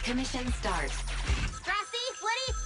Commission start. Frosty, Woody.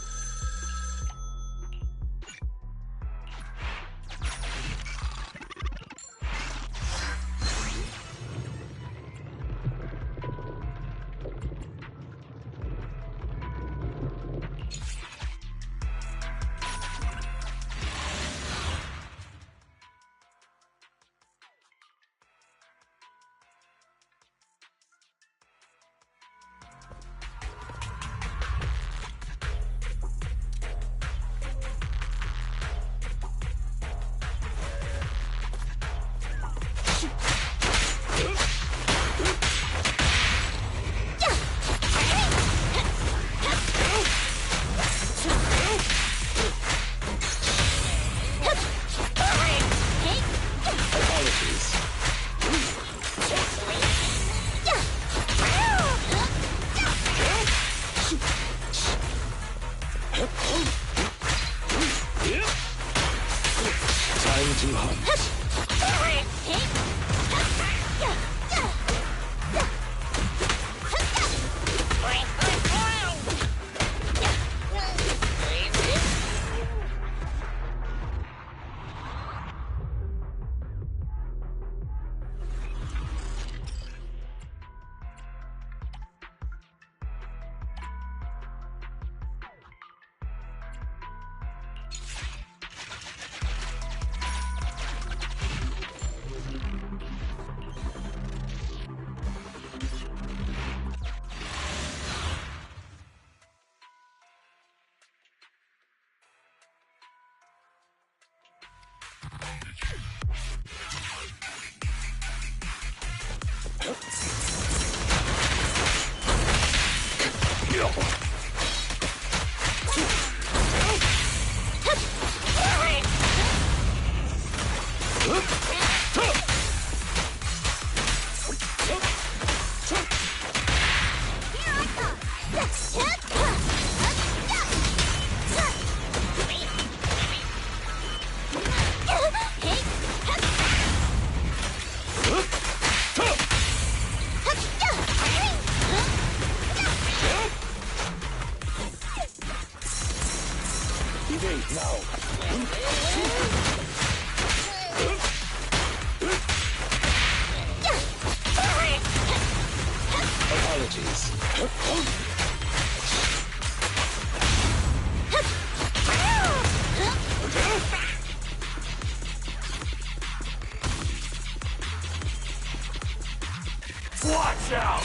Watch out!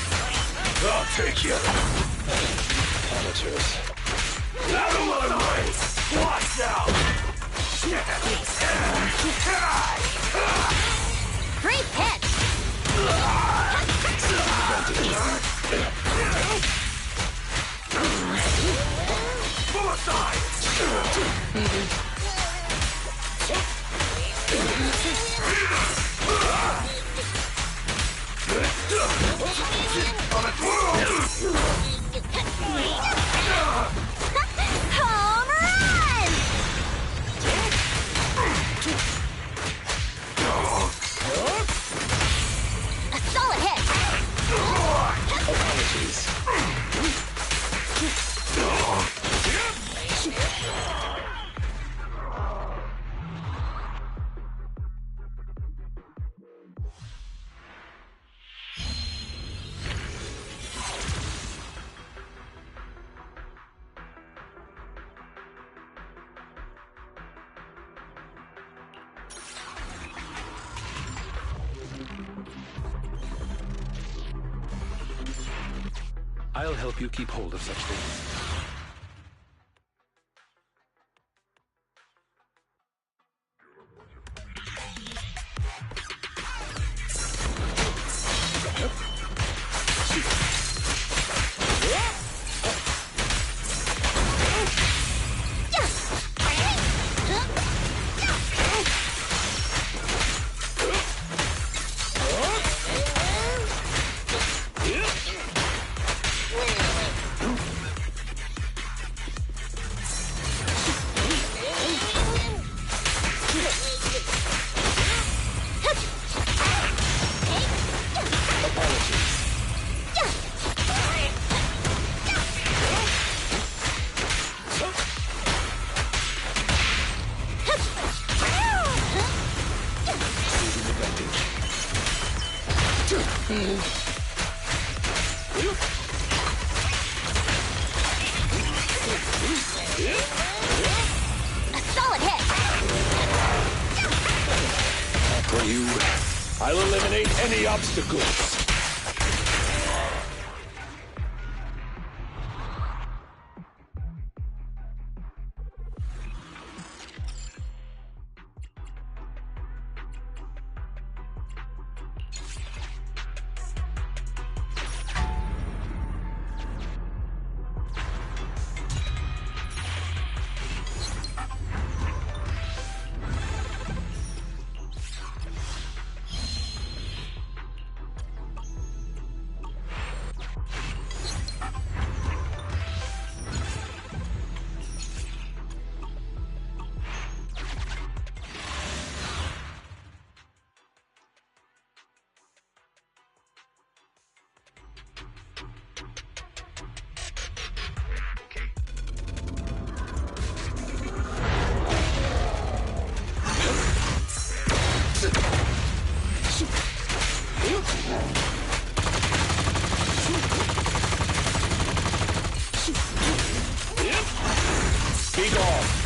I'll take you. Amateurs. Out of my way! Watch out! Great hit! Full aside! Home run! A solid hit! Apologies. I'll help you keep hold of such things. for you. I'll eliminate any obstacles. Be gone.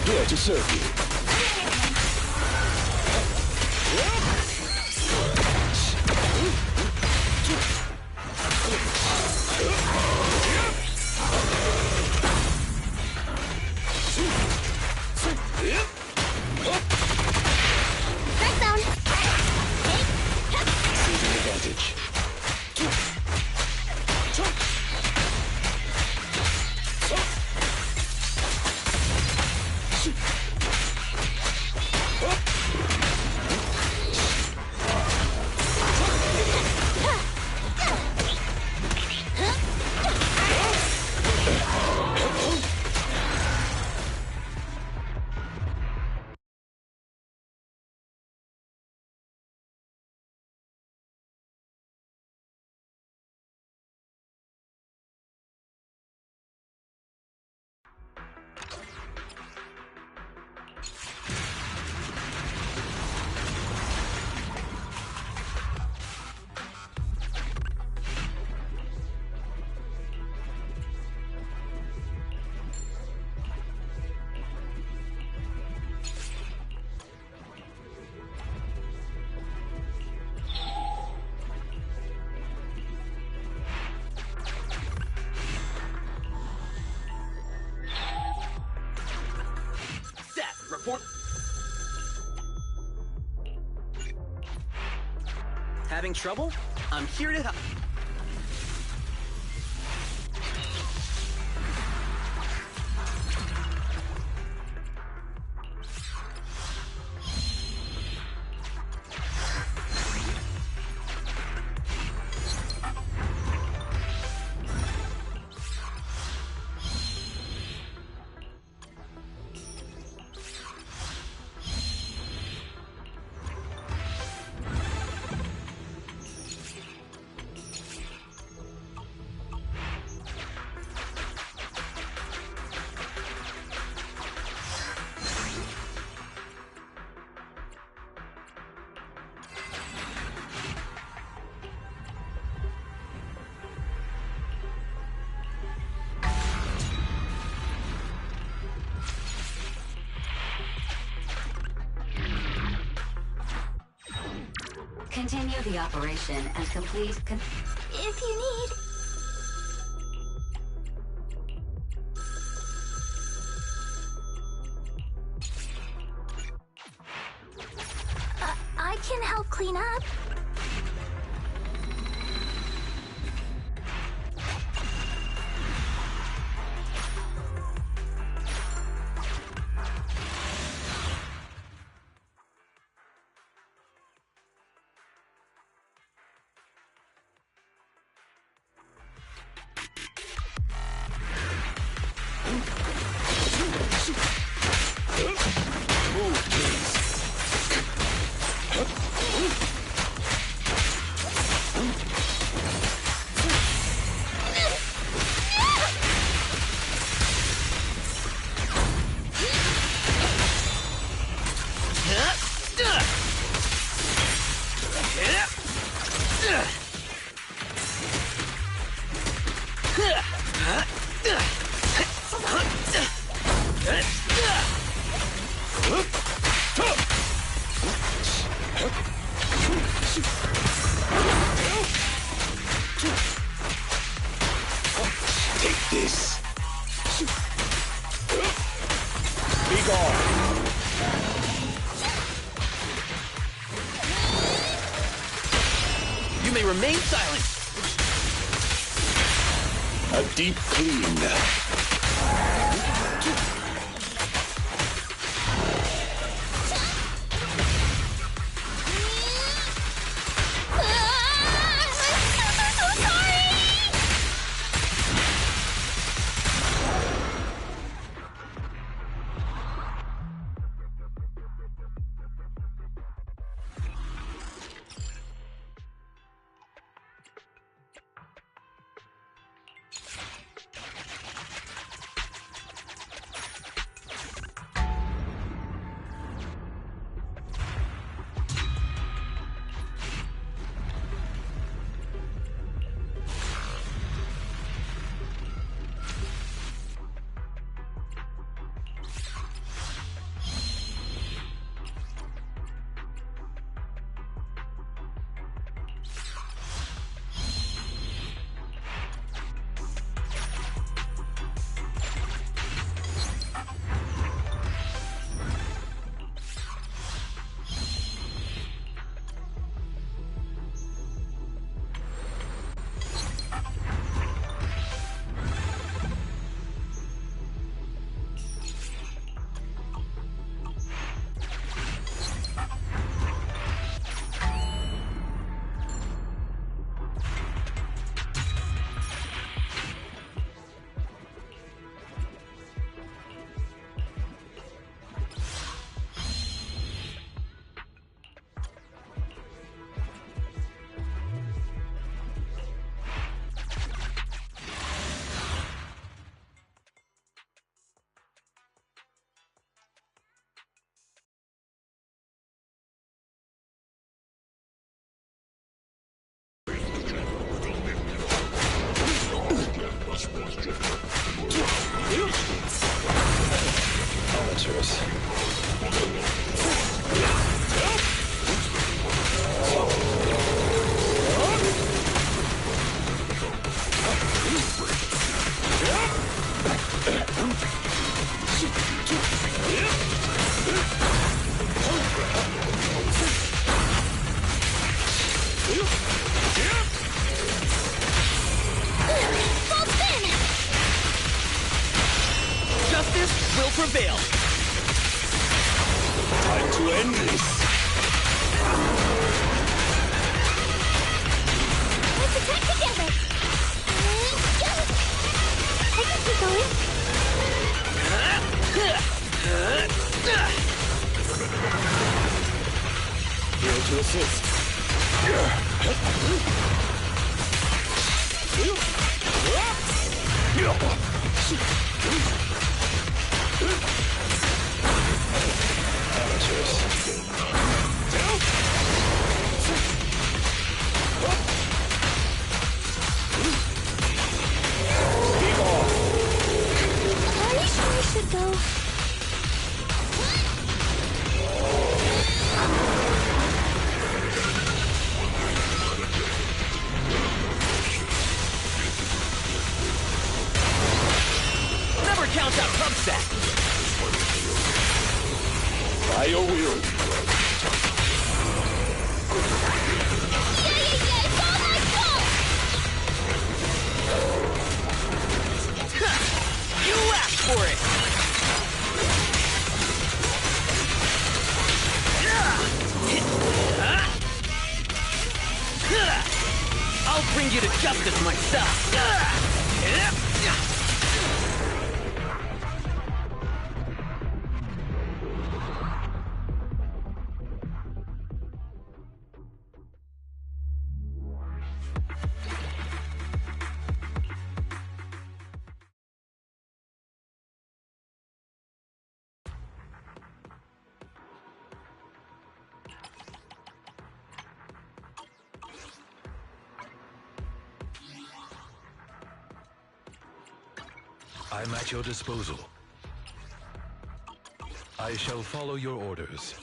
Here to serve you. Seizing advantage. Report. Having trouble? I'm here to help. Continue the operation and complete If you need. I can help clean up. Take this. Be gone. You may remain silent. A deep clean. Justice will prevail. Time to end this. Let's attack together. I can keep going. Here to assist. Amateurs. Are you sure we should go? Never count out upset. By your will. Yeah, it's all my fault! You asked for it. I'll bring you to justice myself. I'm at your disposal. I shall follow your orders.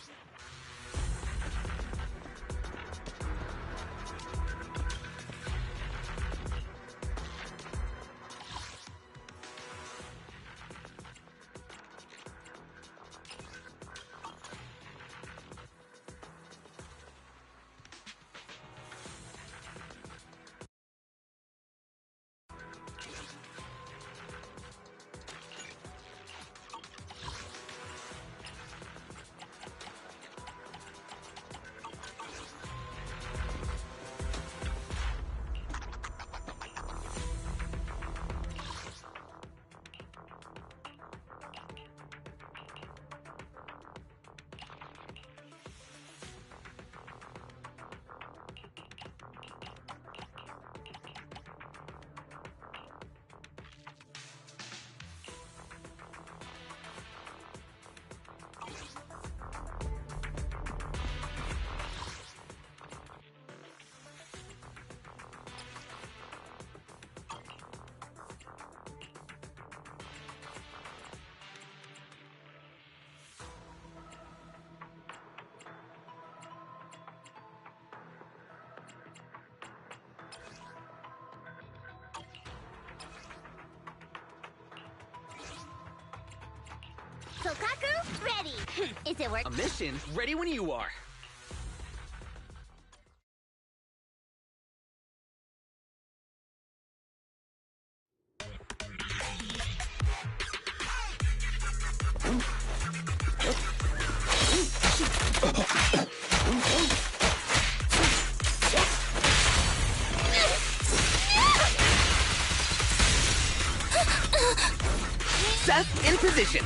Kokaku, ready! Is it working? A mission ready when you are. Seth in position.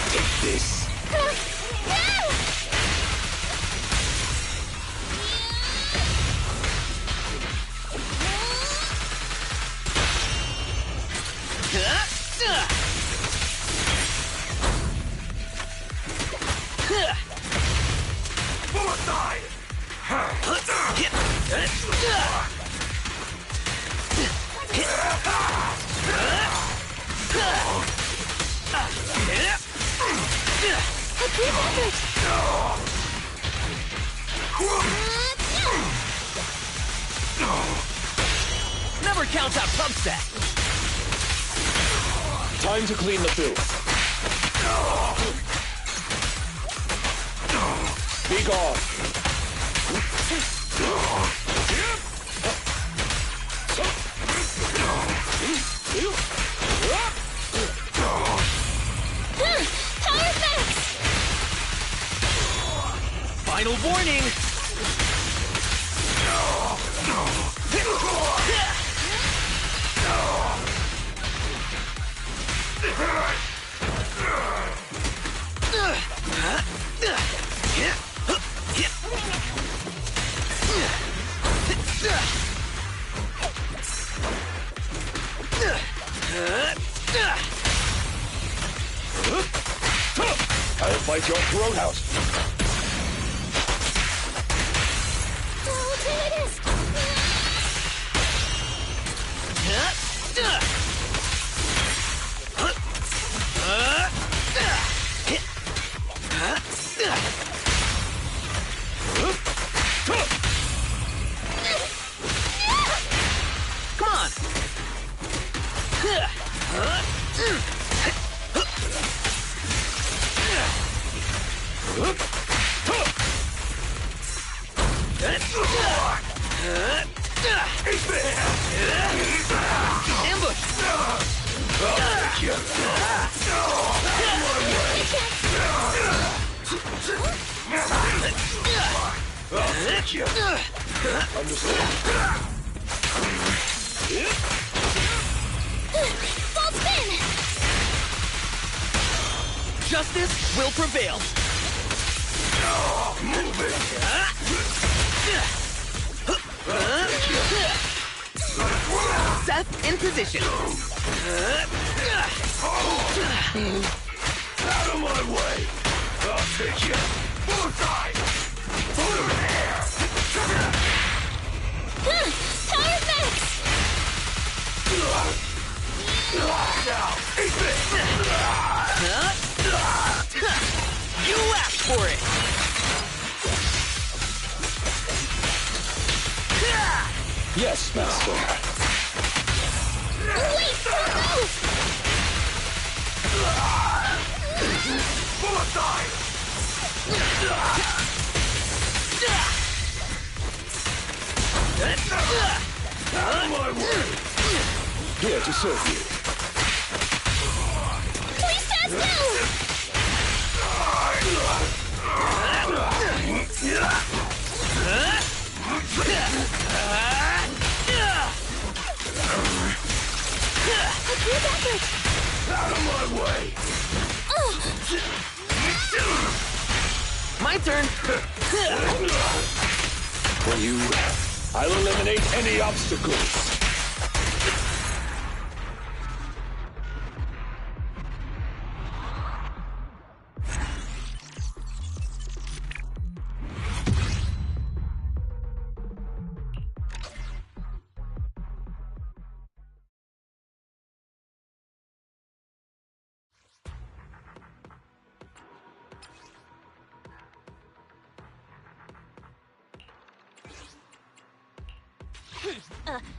Take this. Never count out upset. Time to clean the filth. Be gone. Final warning. I'll fight your throat out. Oh, there it is! Come on. Ambush. Understand? Full spin! Justice will prevail. Move it! Seth Seth in position. Out of my way! I'll take you! Bullseye! Put him in air! Power effects! Now, eat this! You asked for it! Yes, Master. Wait, don't move! Bullseye! Out of my way! Here to serve you. Please stand still! A group effort! Out of my way! My turn. For you, I'll eliminate any obstacles.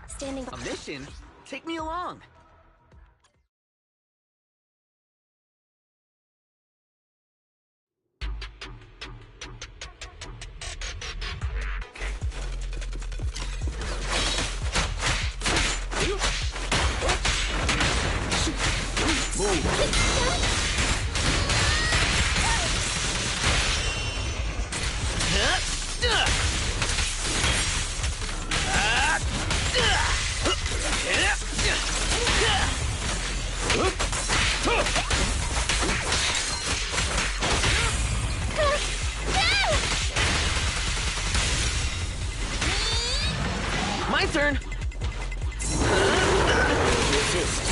Standing by. A mission? Take me along. My turn. Resist.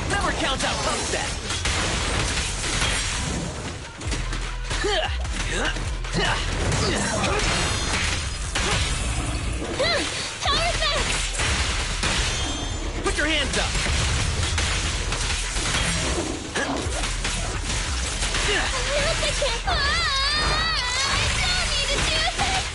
Never count out upset. Power effects! Put your hands up. Yes, I can't. I don't need to do this,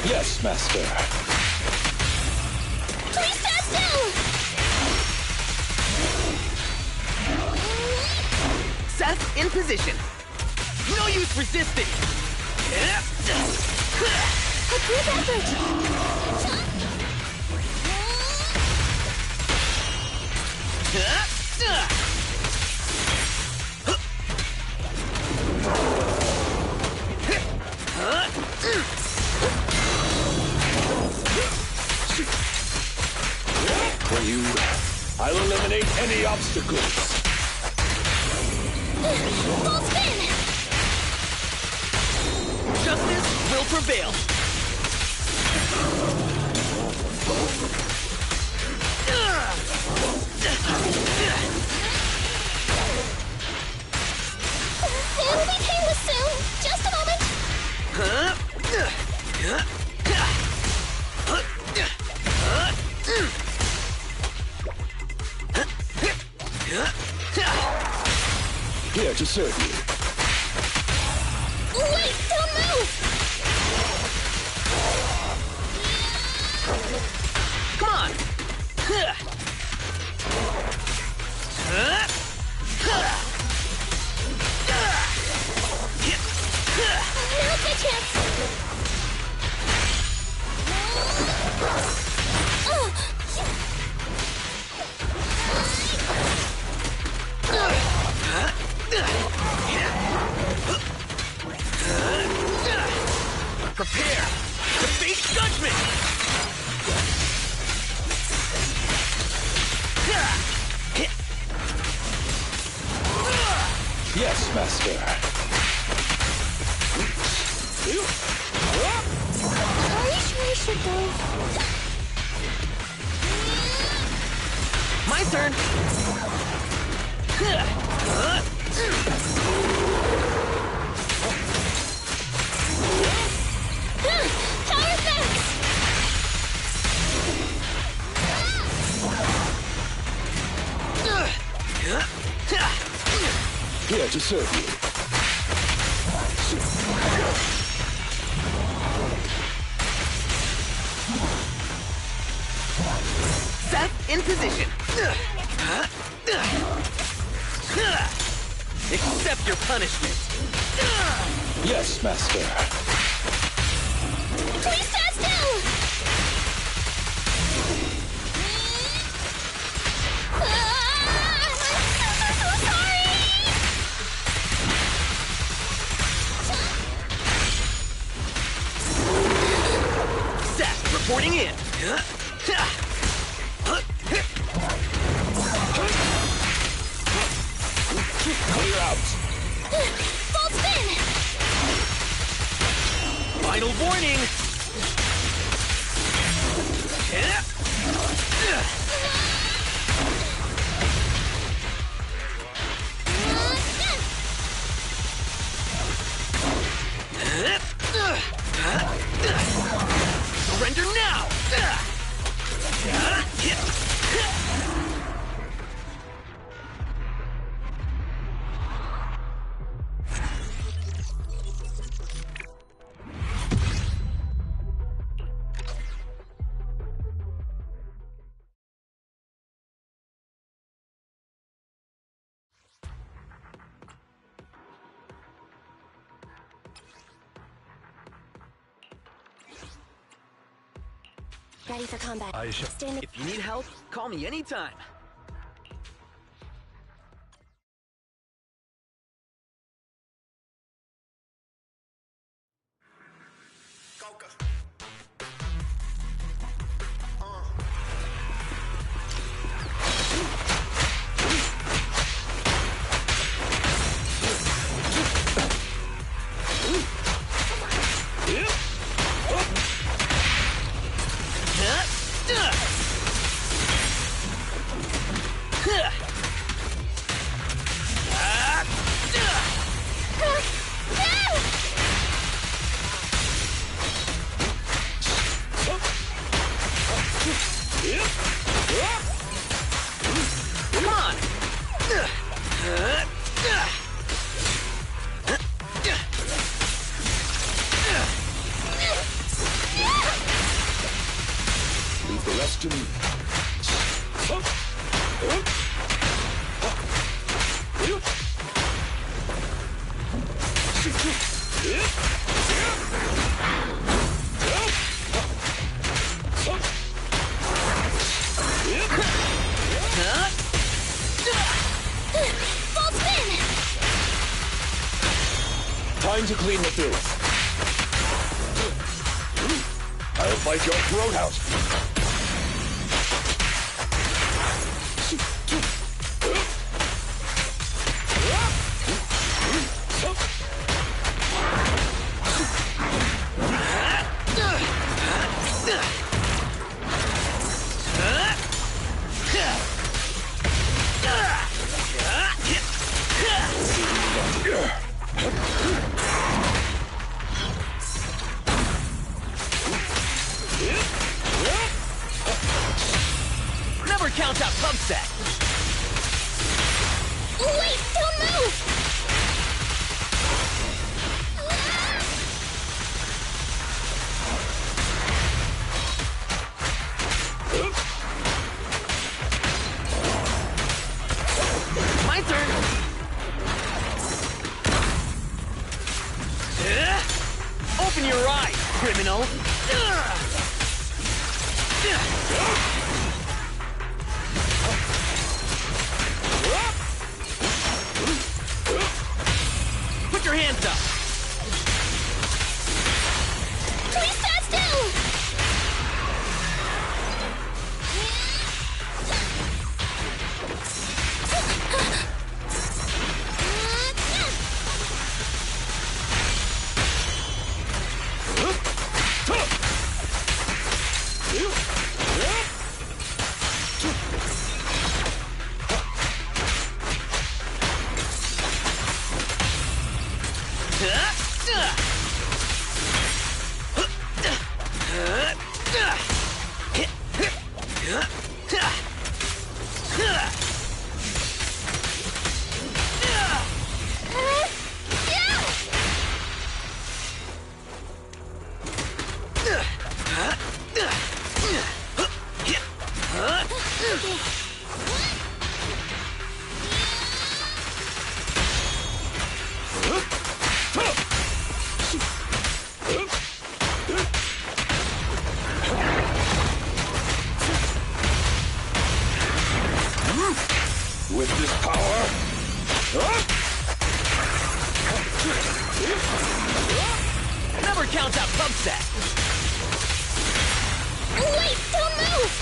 Yes, Master. Please stand still! Seth in position. No use resisting. A group effort! For you, I'll eliminate any obstacles. Full spin! Justice will prevail. It'll be painless soon. Just a moment. Here to serve you. Wait, don't move! Come on. Prepare to face judgment! Yes, master. Are you sure I should go? My turn! Power effects! Here to serve you. Seth in position. Accept your punishment. Yes, master. Please stand still! I'm so sorry! Seth reporting in. Clear out. Full spin! Final warning. Surrender now. Ready for combat. I shall. Stand. If you need help, call me anytime. Come on! Leave the rest to me. Full spin! Time to clean the filth. I'll bite your throat out. Never count out Pubset. Wait, don't move! My turn. Open your eyes, criminal. Put your hands up. With this power... Never count out pump set. Wait, don't move!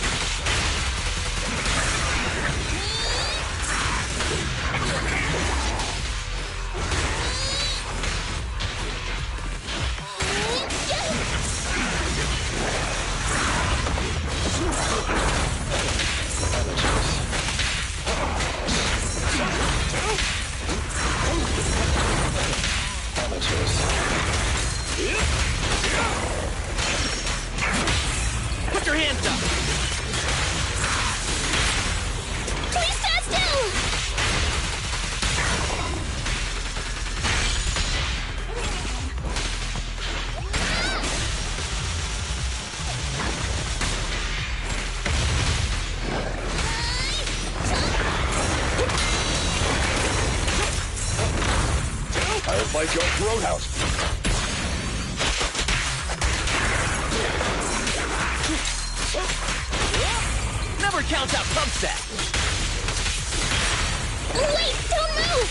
Put your hands up. Please stand still! I'll bite your throat out. Never count out pump set. Wait, don't move!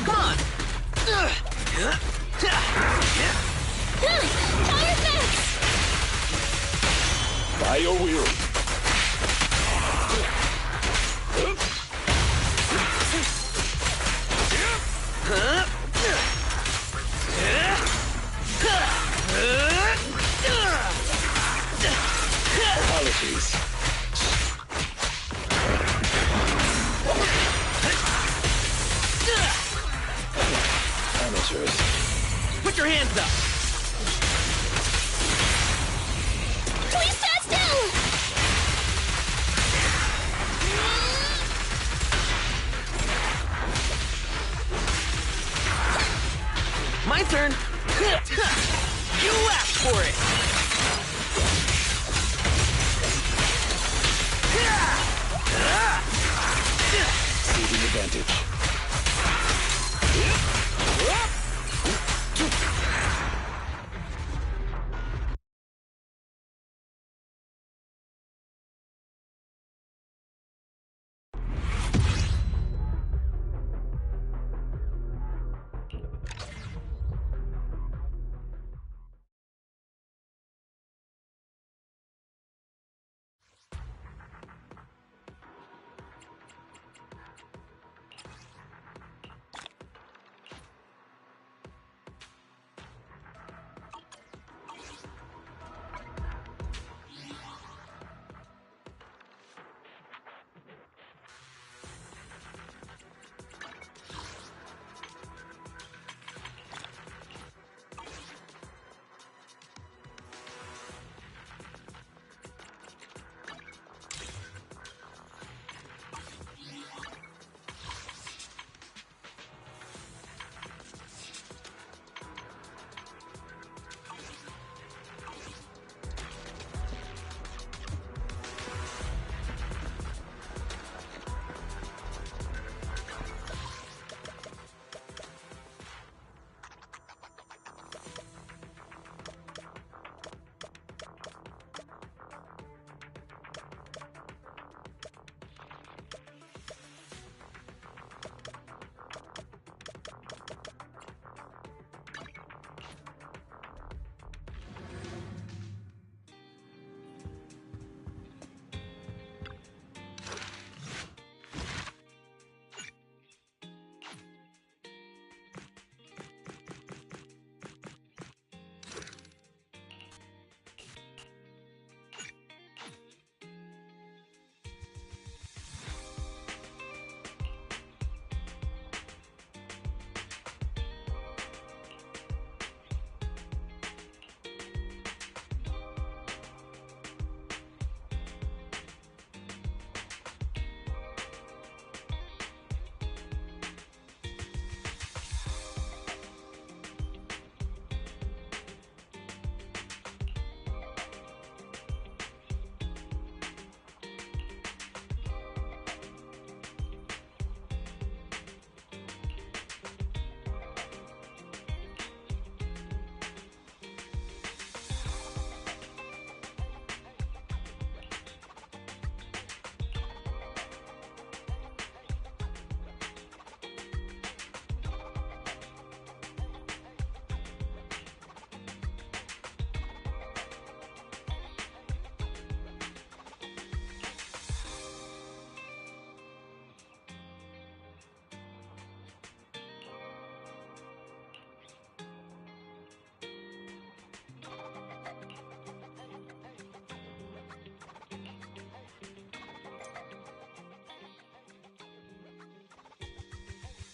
Come on. Power max! By your will. Apologies. Amateurs. Put your hands up. Please stand still! My turn. You asked for it. Ceding advantage.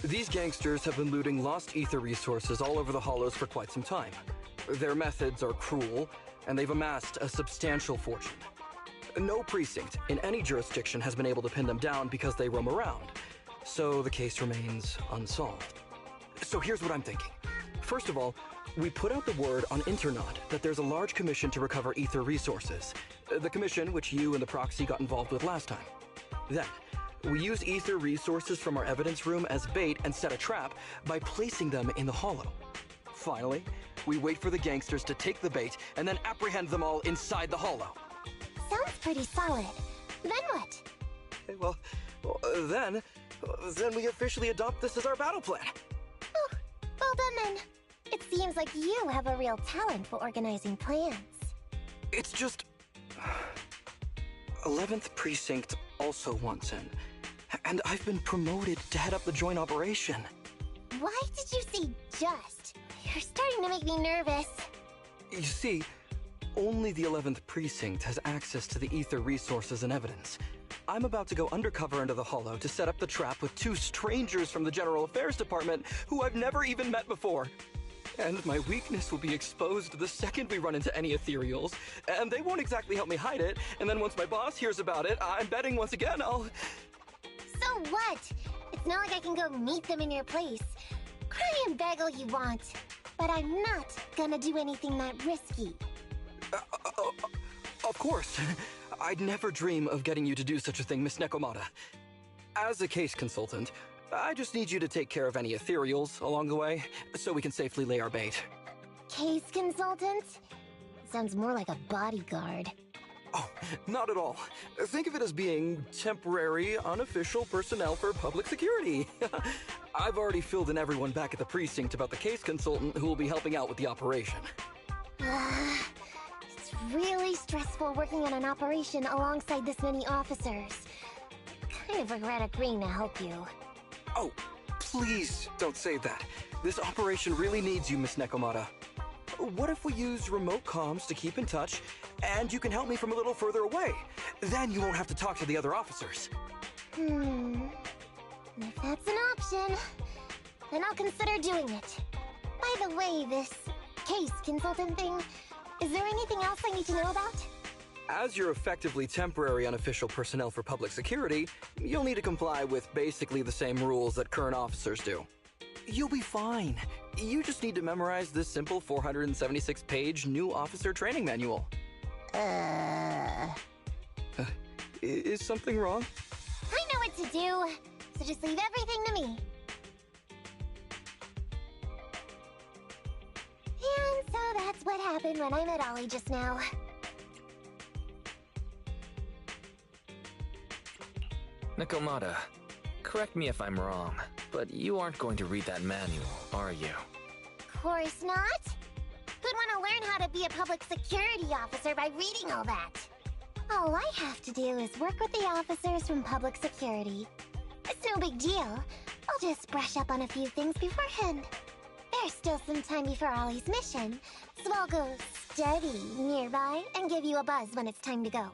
These gangsters have been looting lost ether resources all over the hollows for quite some time. Their methods are cruel, and they've amassed a substantial fortune. No precinct in any jurisdiction has been able to pin them down because they roam around, so the case remains unsolved. So here's what I'm thinking. First of all, we put out the word on Internet that there's a large commission to recover ether resources. The commission which you and the proxy got involved with last time. Then, we use ether resources from our evidence room as bait and set a trap by placing them in the hollow. Finally, we wait for the gangsters to take the bait and then apprehend them all inside the hollow. Sounds pretty solid. Then what? Okay, well, then we officially adopt this as our battle plan. Oh, well done then. It seems like you have a real talent for organizing plans. It's just... 11th Precinct also wants in. And I've been promoted to head up the joint operation. Why did you say just? You're starting to make me nervous. You see, only the 11th Precinct has access to the ether resources and evidence. I'm about to go undercover into the hollow to set up the trap with 2 strangers from the General Affairs Department who I've never even met before. And my weakness will be exposed the second we run into any ethereals, and they won't exactly help me hide it, and then once my boss hears about it, I'm betting once again I'll... So what? It's not like I can go meet them in your place. Cry and beg all you want, but I'm not gonna do anything that risky. Of course. I'd never dream of getting you to do such a thing, Miss Nekomata. As a case consultant, I just need you to take care of any ethereals along the way, so we can safely lay our bait. Case consultant? Sounds more like a bodyguard. Oh, not at all. Think of it as being temporary, unofficial personnel for public security. I've already filled in everyone back at the precinct about the case consultant who will be helping out with the operation. It's really stressful working on an operation alongside this many officers. Kind of regret agreeing to help you. Oh, please don't say that. This operation really needs you, Miss Nekomata. What if we use remote comms to keep in touch, and you can help me from a little further away? Then you won't have to talk to the other officers. If that's an option, then I'll consider doing it. By the way, this case consultant thing, is there anything else I need to know about? As you're effectively temporary unofficial personnel for public security, you'll need to comply with basically the same rules that current officers do. You'll be fine. You just need to memorize this simple 476-page new officer training manual. Is something wrong? I know what to do, so just leave everything to me. And so that's what happened when I met Ollie just now. Nekomata, correct me if I'm wrong, but you aren't going to read that manual, are you? Course not. Who'd want to learn how to be a public security officer by reading all that? All I have to do is work with the officers from public security. It's no big deal. I'll just brush up on a few things beforehand. There's still some time before Ollie's mission, so I'll go steady nearby and give you a buzz when it's time to go.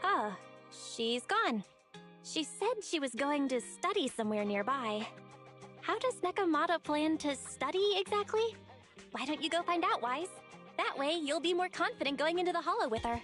Ah, she's gone. She said she was going to study somewhere nearby. How does Nekomata plan to study exactly? Why don't you go find out, Wise? That way, you'll be more confident going into the hollow with her.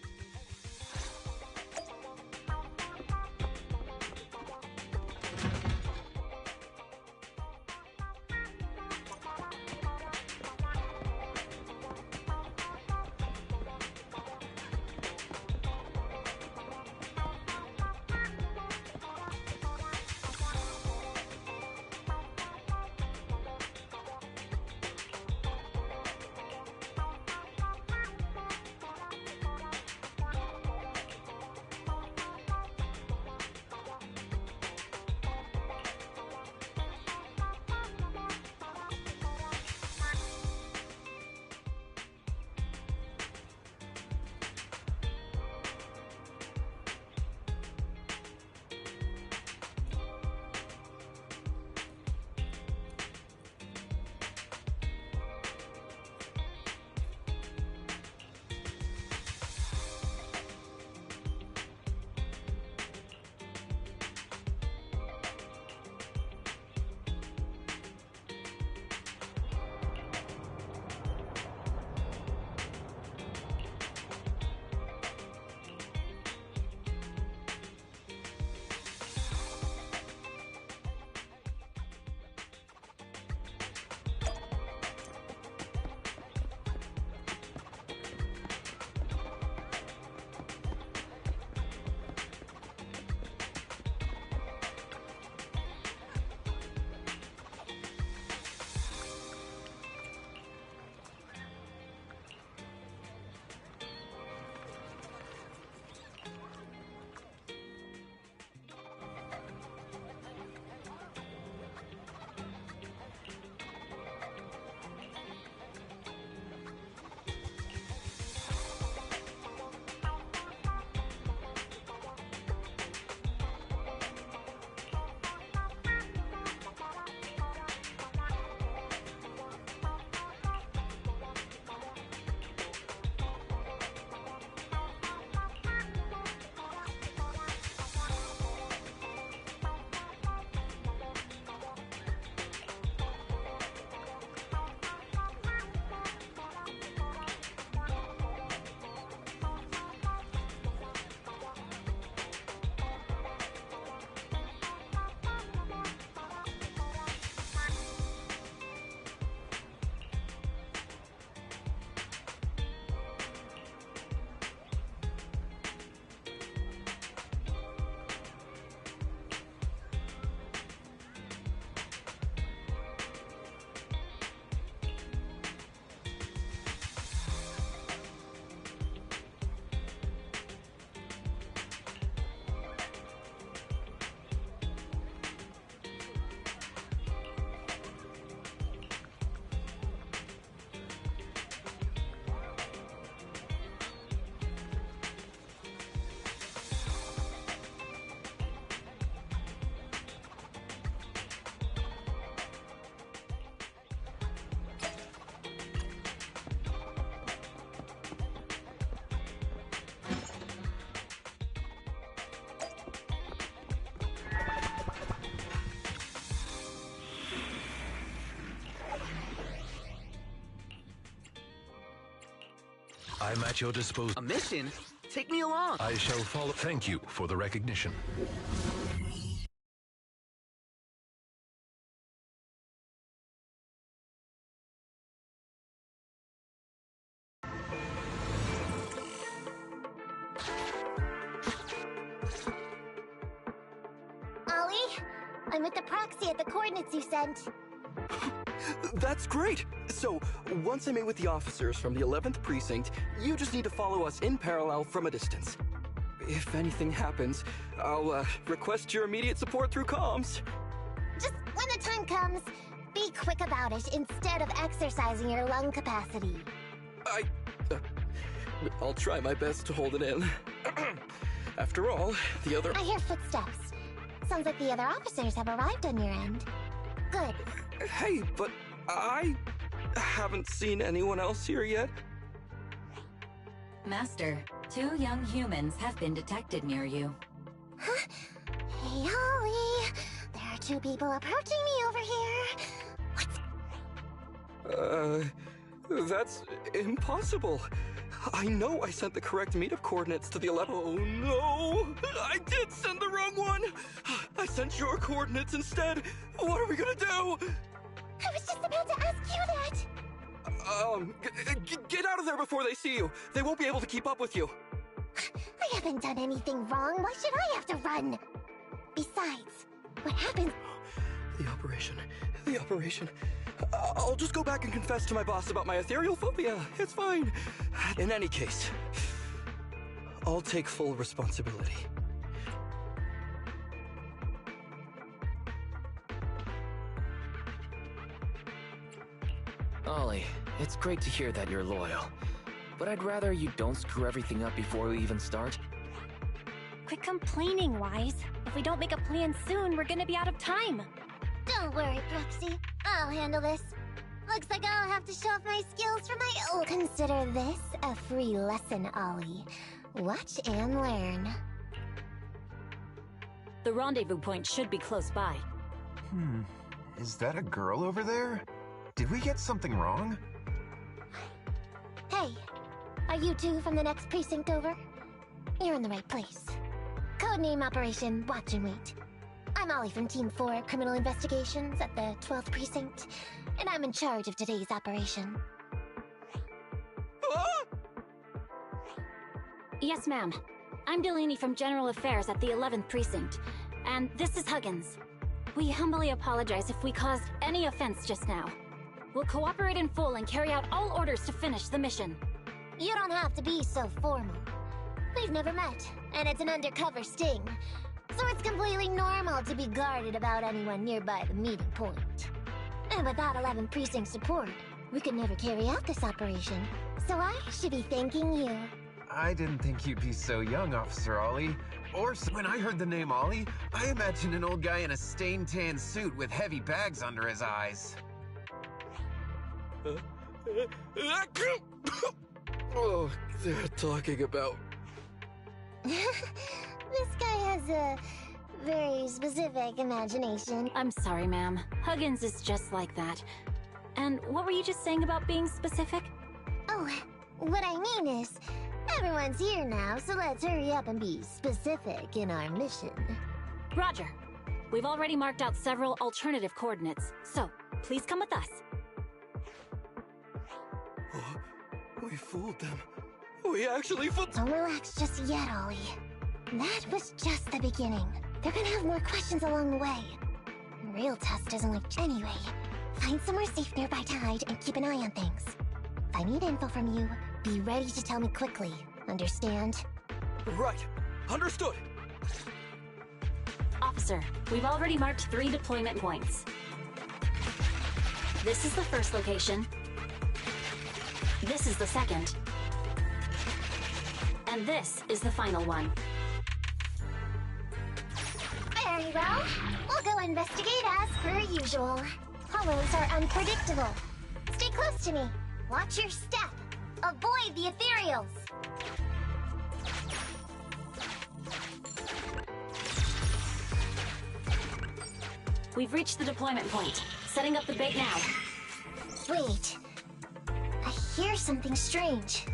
I'm at your disposal. A mission? Take me along. I shall follow. Thank you for the recognition. Ollie, I'm with the proxy at the coordinates you sent. That's great! So, once I'm in with the officers from the 11th Precinct, you just need to follow us in parallel from a distance. If anything happens, I'll request your immediate support through comms. Just when the time comes, be quick about it instead of exercising your lung capacity. I'll try my best to hold it in. After all, the other— I hear footsteps. Sounds like the other officers have arrived on your end. Good. Hey, but I haven't seen anyone else here yet. Master, 2 young humans have been detected near you. Huh? Hey, Ollie. There are 2 people approaching me over here. What? That's impossible. I know I sent the correct meetup coordinates to the 11. Oh no! I did send the wrong one! I sent your coordinates instead! What are we gonna do? I was just about to ask you that! Get out of there before they see you! They won't be able to keep up with you! I haven't done anything wrong. Why should I have to run? Besides, what happened? The operation. I'll just go back and confess to my boss about my ethereal phobia. It's fine. In any case, I'll take full responsibility. Ollie, it's great to hear that you're loyal. But I'd rather you don't screw everything up before we even start. Quit complaining, Wise. If we don't make a plan soon, we're gonna be out of time. Don't worry, Proxy. I'll handle this. Looks like I'll have to show off my skills for my own. Consider this a free lesson, Ollie. Watch and learn. The rendezvous point should be close by. Is that a girl over there? Did we get something wrong? Hey, are you 2 from the next precinct over? You're in the right place. Codename Operation Watch and Wait. I'm Ollie from Team 4 Criminal Investigations at the 12th Precinct, and I'm in charge of today's operation. Yes, ma'am. I'm Delaney from General Affairs at the 11th Precinct, and this is Huggins. We humbly apologize if we caused any offense just now. We'll cooperate in full and carry out all orders to finish the mission. You don't have to be so formal. We've never met, and it's an undercover sting. So it's completely normal to be guarded about anyone nearby the meeting point. And without 11 Precinct support, we could never carry out this operation. So I should be thanking you. I didn't think you'd be so young, Officer Ollie. When I heard the name Ollie, I imagined an old guy in a stained tan suit with heavy bags under his eyes. Oh, they're talking about... This guy has a very specific imagination. I'm sorry, ma'am. Huggins is just like that. And what were you just saying about being specific? Oh, what I mean is, everyone's here now, so let's hurry up and be specific in our mission. Roger. We've already marked out several alternative coordinates, so please come with us. Oh, we fooled them. We actually fooled— Don't relax just yet, Ollie. That was just the beginning. They're gonna have more questions along the way. The real test isn't like— Anyway, find somewhere safe nearby to hide and keep an eye on things. If I need info from you, be ready to tell me quickly. Understand? Right. Understood. Officer, we've already marked 3 deployment points. This is the first location. This is the second. And this is the final one. Very well. We'll go investigate as per usual. Hollows are unpredictable. Stay close to me. Watch your step. Avoid the ethereals. We've reached the deployment point. Setting up the bait now. Wait. I hear something strange.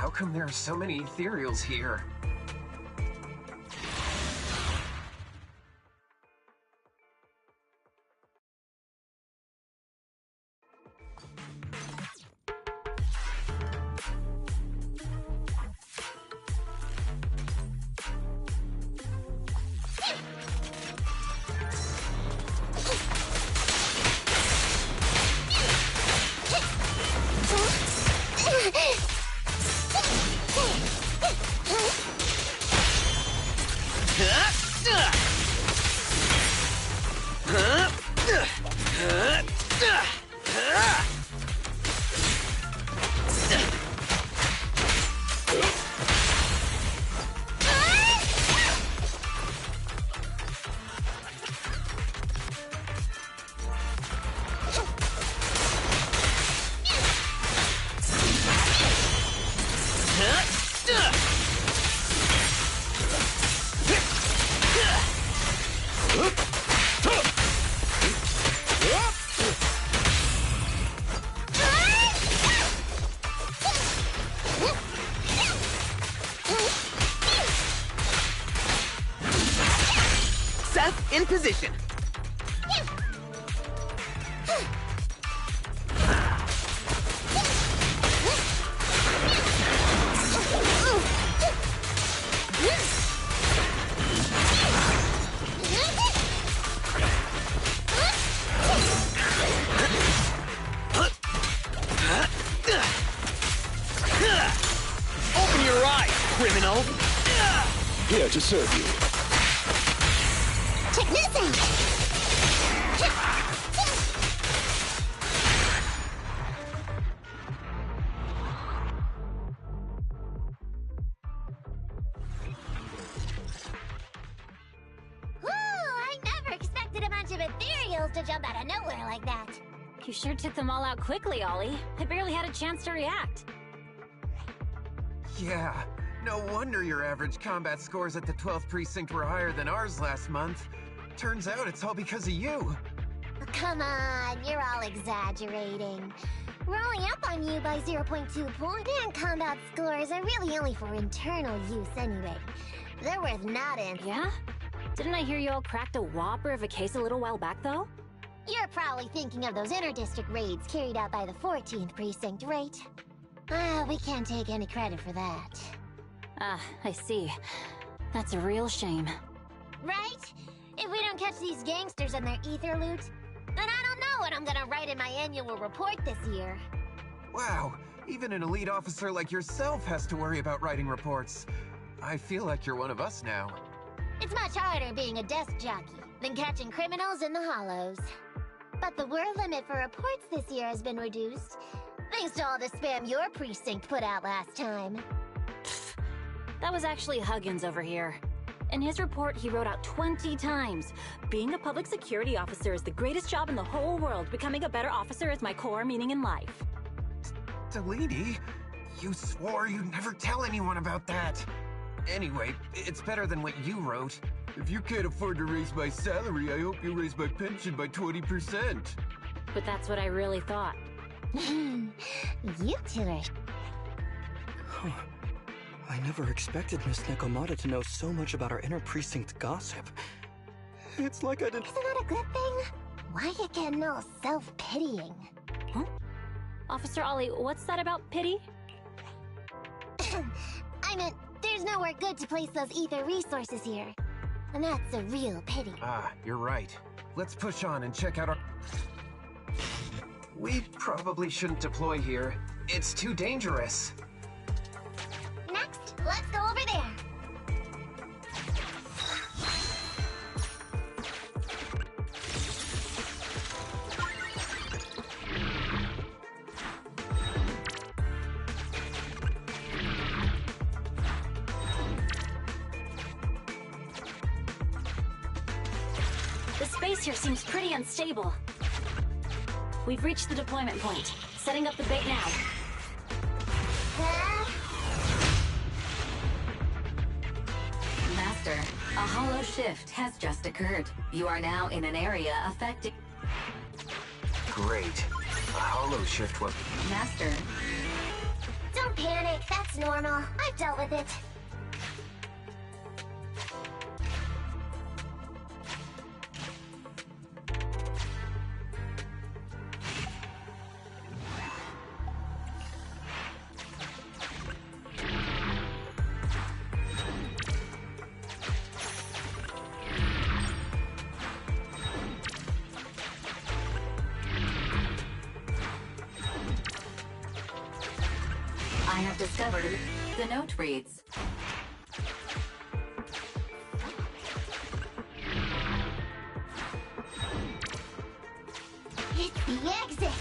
How come there are so many ethereals here? In position. Open your eyes, criminal! Here to serve you. Check this out! Whew, I never expected a bunch of ethereals to jump out of nowhere like that. You sure took them all out quickly, Ollie. I barely had a chance to react. Yeah, no wonder your average combat scores at the 12th precinct were higher than ours last month. Turns out it's all because of you. Oh, come on, you're all exaggerating. We're only up on you by 0.2 points, and combat scores are really only for internal use anyway. They're worth nothing. Yeah? Didn't I hear you all cracked a whopper of a case a little while back, though? You're probably thinking of those inter-district raids carried out by the 14th precinct, right? We can't take any credit for that. Ah, I see. That's a real shame. Right? If we don't catch these gangsters and their ether loot, then I don't know what I'm gonna write in my annual report this year. Wow, even an elite officer like yourself has to worry about writing reports. I feel like you're one of us now. It's much harder being a desk jockey than catching criminals in the hollows. But the word limit for reports this year has been reduced, thanks to all the spam your precinct put out last time. That was actually Huggins over here. In his report, he wrote out 20 times. Being a public security officer is the greatest job in the whole world. Becoming a better officer is my core meaning in life. Delaney, you swore you'd never tell anyone about that. Anyway, it's better than what you wrote. If you can't afford to raise my salary, I hope you raise my pension by 20%. But that's what I really thought. You two are... I never expected Miss Nekomata to know so much about our inter-precinct gossip. It's like I didn't... Isn't that a good thing? Why you getting all self-pitying? Huh? Officer Ollie, what's that about pity? I meant, there's nowhere good to place those ether resources here. And that's a real pity. Ah, you're right. Let's push on and check out our... We probably shouldn't deploy here. It's too dangerous. Next, let's go over there. The space here seems pretty unstable. We've reached the deployment point. Setting up the bait now. Master, a hollow shift has just occurred. You are now in an area affected. Great. A hollow shift will... Master, Don't panic, that's normal. I've dealt with it. I have discovered the note reads. It's the exit!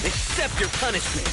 Accept your punishment.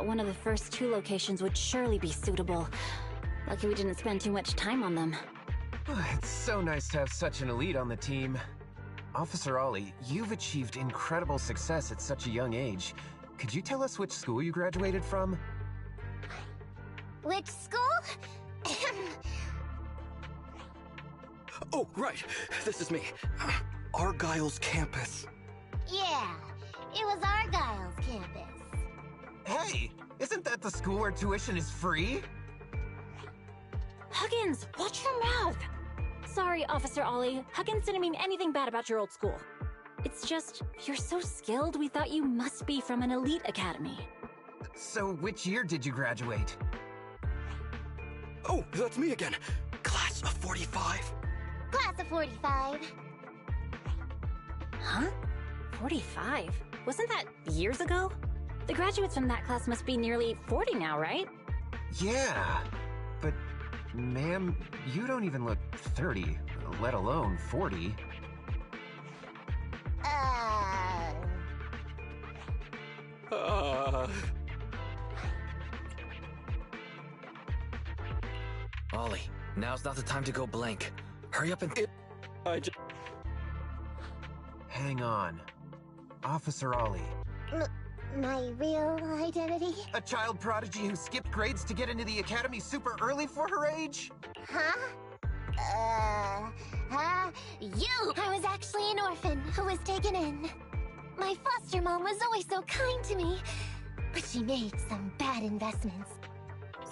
One of the first two locations would surely be suitable. Lucky we didn't spend too much time on them. It's so nice to have such an elite on the team. Officer Ollie, you've achieved incredible success at such a young age. Could you tell us which school you graduated from? Which school? Oh, right. This is me. Argyle's campus. Yeah, it was Argyle's campus. Hey, isn't that the school where tuition is free? Huggins, watch your mouth! Sorry, Officer Ollie. Huggins didn't mean anything bad about your old school. It's just, you're so skilled, we thought you must be from an elite academy. So, which year did you graduate? Oh, that's me again. Class of 45. Class of 45. Huh? 45? Wasn't that years ago? The graduates from that class must be nearly 40 now, right? Yeah, but ma'am, you don't even look 30, let alone 40. Ollie, now's not the time to go blank. Hurry up and... Hang on. Officer Ollie. My real identity? A child prodigy who skipped grades to get into the academy super early for her age? Huh? You! I was actually an orphan who was taken in. My foster mom was always so kind to me, but she made some bad investments.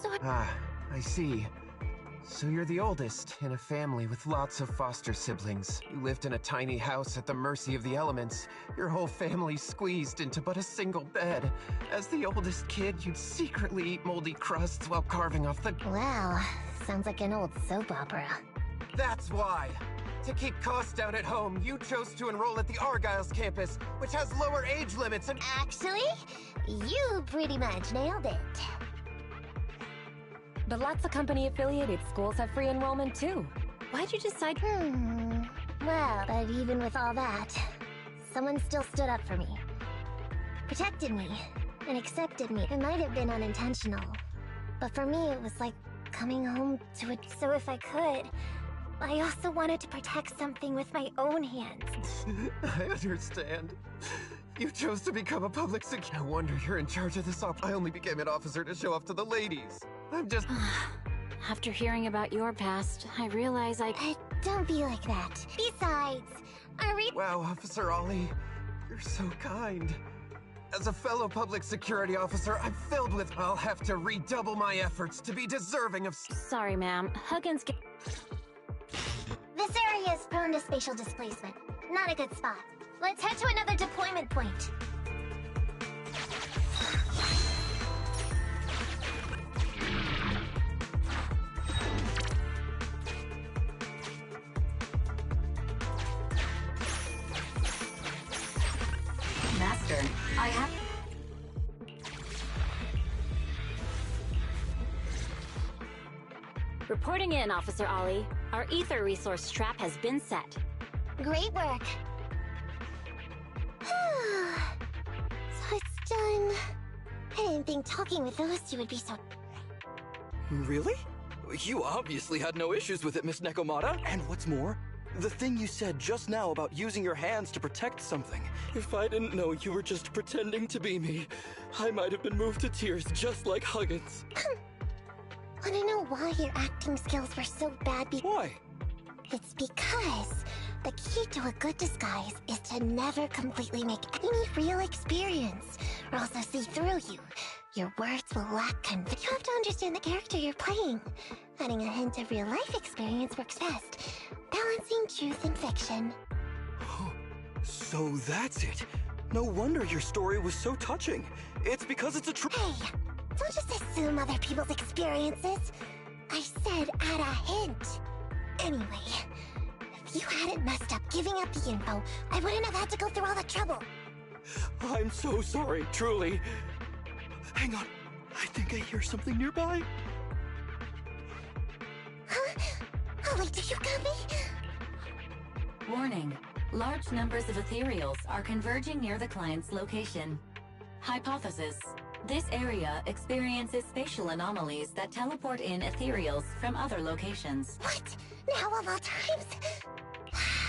So I see. So you're the oldest in a family with lots of foster siblings. You lived in a tiny house at the mercy of the elements. Your whole family squeezed into but a single bed. As the oldest kid, you'd secretly eat moldy crusts while carving off the... Wow, sounds like an old soap opera. That's why! To keep costs down at home, you chose to enroll at the Argyle's campus, which has lower age limits and... Actually, you pretty much nailed it. But lots of company-affiliated schools have free enrollment too. Why'd you decide? Well, but even with all that, someone still stood up for me. Protected me. And accepted me. It might have been unintentional. But for me, it was like coming home to it. So if I could, I also wanted to protect something with my own hands. I understand. You chose to become a public security. No wonder you're in charge of this op. I only became an officer to show off to the ladies. I'm just... After hearing about your past, I realize Don't be like that. Besides, Wow, Officer Ollie. You're so kind. As a fellow public security officer, I'm filled with... I'll have to redouble my efforts to be deserving of... Sorry, ma'am. Huggins... This area is prone to spatial displacement. Not a good spot. Let's head to another deployment point. Master, I have... Reporting in, Officer Ollie. Our ether resource trap has been set. Great work. So it's done. I didn't think talking with those two would be so... Really? You obviously had no issues with it, Miss Nekomata. And what's more, the thing you said just now about using your hands to protect something. If I didn't know you were just pretending to be me, I might have been moved to tears just like Huggins. Wanna know why your acting skills were so bad? Why? It's because the key to a good disguise is to never completely make any real experience, or else they'll see through you. Your words will lack conviction. You have to understand the character you're playing. Adding a hint of real-life experience works best, balancing truth and fiction. So that's it. No wonder your story was so touching. It's because it's a Hey, don't just assume other people's experiences. I said add a hint. Anyway, if you hadn't messed up giving up the info, I wouldn't have had to go through all the trouble. I'm so sorry, truly. Hang on. I think I hear something nearby. Huh? Ollie, do you got me? Warning. Large numbers of ethereals are converging near the client's location. Hypothesis. This area experiences spatial anomalies that teleport in ethereals from other locations. What? Now of all times?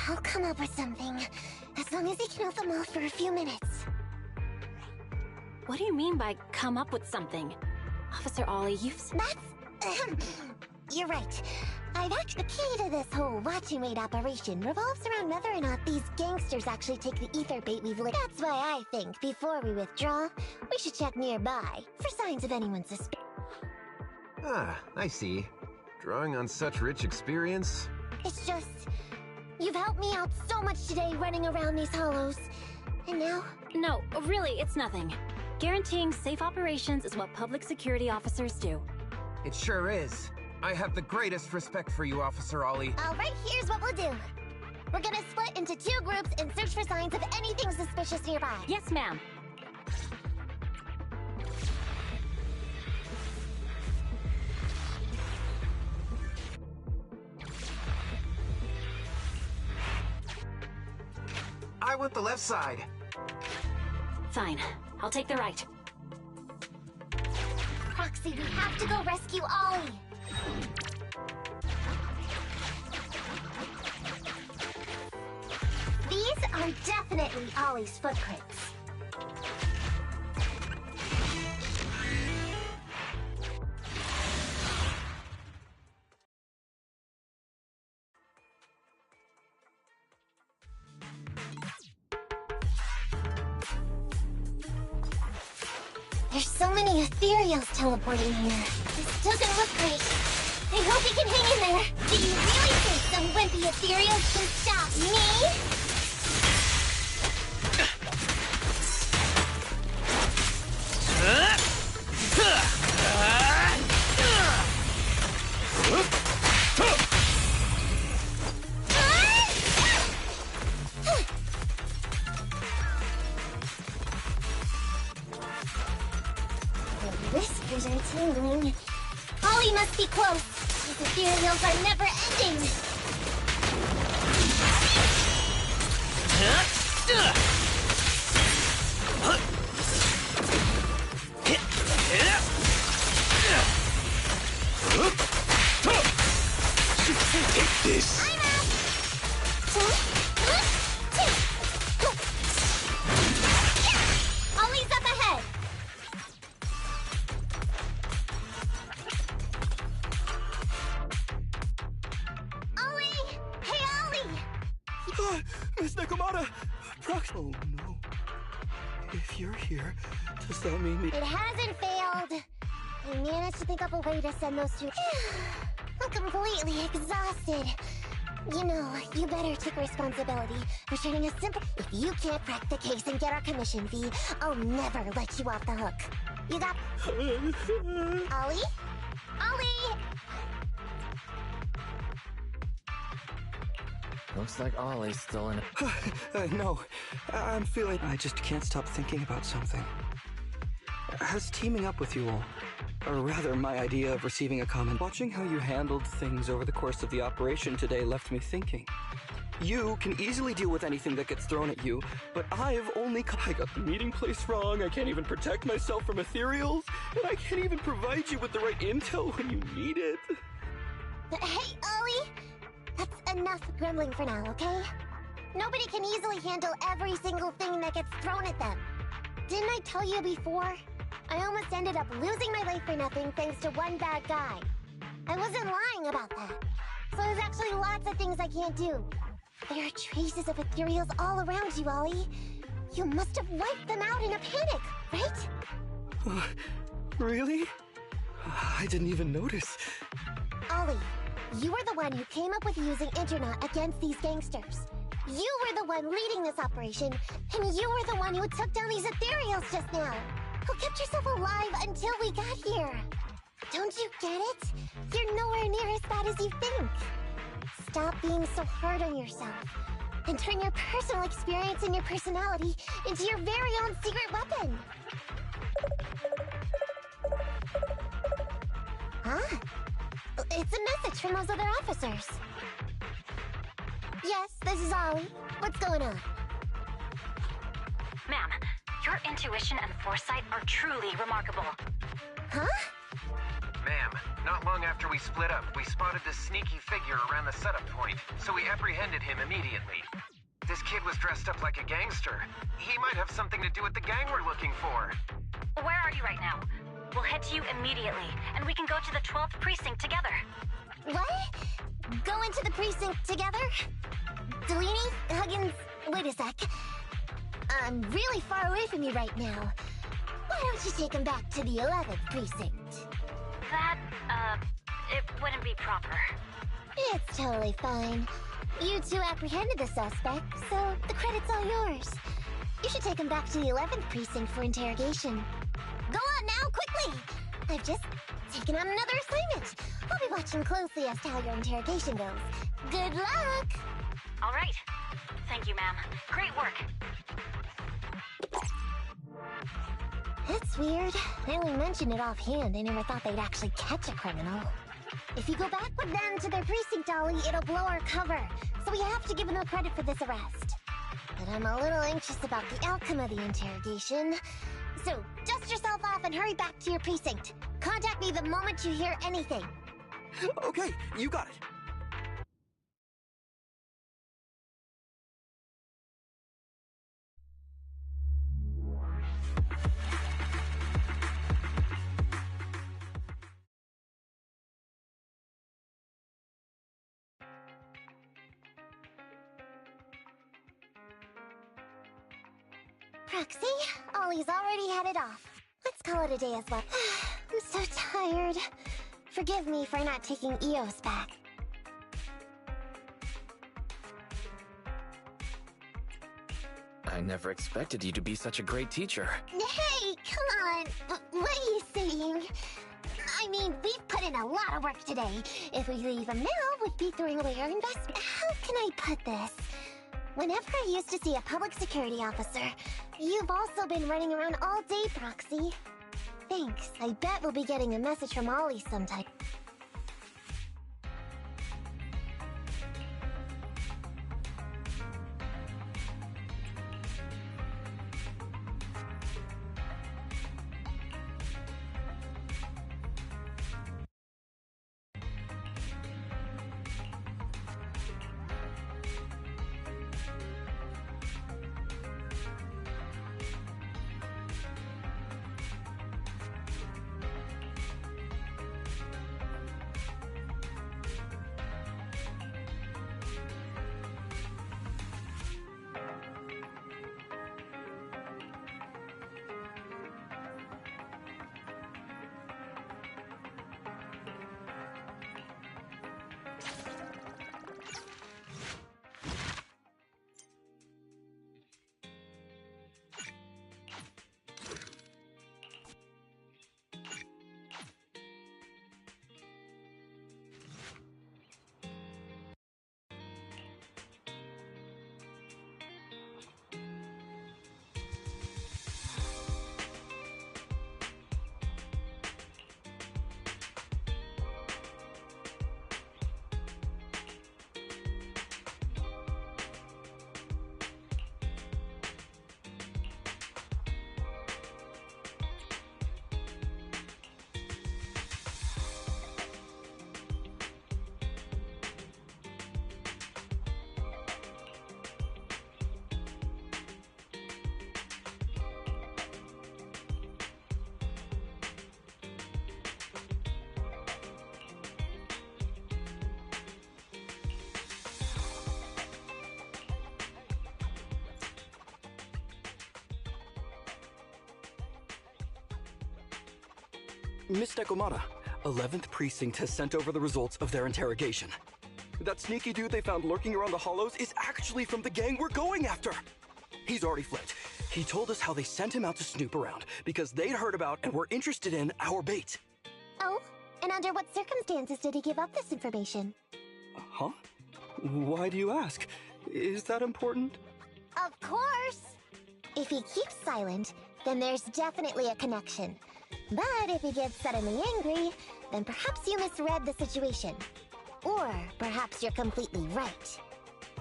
I'll come up with something. As long as he can hold them off for a few minutes. What do you mean by come up with something? Officer Ollie, you've... You're right. I've actually... The key to this whole watching wait operation revolves around whether or not these gangsters actually take the ether bait we've lit. That's why I think, before we withdraw, we should check nearby for signs of anyone's suspicion. Ah, I see. Drawing on such rich experience? It's just... You've helped me out so much today running around these hollows. And now... No, really, it's nothing. Guaranteeing safe operations is what public security officers do. It sure is. I have the greatest respect for you, Officer Ollie. Alright, here's what we'll do. We're gonna split into 2 groups and search for signs of anything suspicious nearby. Yes, ma'am. I want the left side. Fine. I'll take the right. Proxy, we have to go rescue Ollie. These are definitely Ollie's footprints. There's so many ethereals teleporting here. This doesn't look great. I hope he can hang in there. Do you really think some wimpy ethereals can stop me? The whispers are tingling. Ollie, We must be close. These ethereals are never ending. Take this. I'm out. Ollie's up ahead. Ollie! Hey, Ollie! Miss Nekomata! Prox. Oh no. If you're here, does that mean me? It hasn't failed. We managed to think up a way to send those two. I'm completely exhausted. You know, you better take responsibility for sharing a simple... If you can't crack the case and get our commission fee, I'll never let you off the hook. You got... Ollie? Ollie! Looks like Ollie's still in it. No, I'm feeling... I just can't stop thinking about something. Has teaming up with you all, or rather my idea of receiving a comment, watching how you handled things over the course of the operation today left me thinking. You can easily deal with anything that gets thrown at you, but I've only... I got the meeting place wrong, I can't even protect myself from ethereals, and I can't even provide you with the right intel when you need it. Hey, Ollie! That's enough grumbling for now, okay? Nobody can easily handle every single thing that gets thrown at them. Didn't I tell you before? I almost ended up losing my life for nothing thanks to one bad guy. I wasn't lying about that. So there's actually lots of things I can't do. There are traces of ethereals all around you, Ollie. You must have wiped them out in a panic, right? Really? I didn't even notice. Ollie, you were the one who came up with using Internet against these gangsters. You were the one leading this operation, and you were the one who took down these ethereals just now. Who kept yourself alive until we got here. Don't you get it? You're nowhere near as bad as you think. Stop being so hard on yourself, and turn your personal experience and your personality into your very own secret weapon. Huh? It's a message from those other officers. Yes, this is Ollie. What's going on? Ma'am, your intuition and foresight are truly remarkable. Huh? Ma'am, not long after we split up, we spotted this sneaky figure around the setup point, so we apprehended him immediately. This kid was dressed up like a gangster. He might have something to do with the gang we're looking for. Where are you right now? We'll head to you immediately, and we can go to the 12th precinct together. What? Go into the precinct together? Delaney? Huggins? Wait a sec. I'm really far away from you right now. Why don't you take him back to the 11th precinct? That, it wouldn't be proper. It's totally fine. You two apprehended the suspect, so the credit's all yours. You should take him back to the 11th precinct for interrogation. Go on now, quickly! I've just taken on another assignment. I'll be watching closely as to how your interrogation goes. Good luck! All right. Thank you, ma'am. Great work. That's weird. I only mentioned it offhand. I never thought they'd actually catch a criminal. If you go back with them to their precinct, Ollie, it'll blow our cover. So we have to give them credit for this arrest. But I'm a little anxious about the outcome of the interrogation. So, dust yourself off and hurry back to your precinct. Contact me the moment you hear anything. Okay, you got it. Proxy, Ollie's already headed off. Let's call it a day as well. I'm so tired. Forgive me for not taking EOS back. I never expected you to be such a great teacher. Hey, come on. What are you saying? I mean, we've put in a lot of work today. If we leave them now, we'd be throwing away our investment. How can I put this? Whenever I used to see a public security officer, you've also been running around all day, Proxy. Thanks. I bet we'll be getting a message from Ollie sometime. Miss Nekomata, 11th Precinct has sent over the results of their interrogation. That sneaky dude they found lurking around the hollows is actually from the gang we're going after. He's already flipped. He told us how they sent him out to snoop around because they'd heard about and were interested in our bait. Oh? And under what circumstances did he give up this information? Huh? Why do you ask? Is that important? Of course! If he keeps silent, then there's definitely a connection. But if he gets suddenly angry, then perhaps you misread the situation. Or perhaps you're completely right.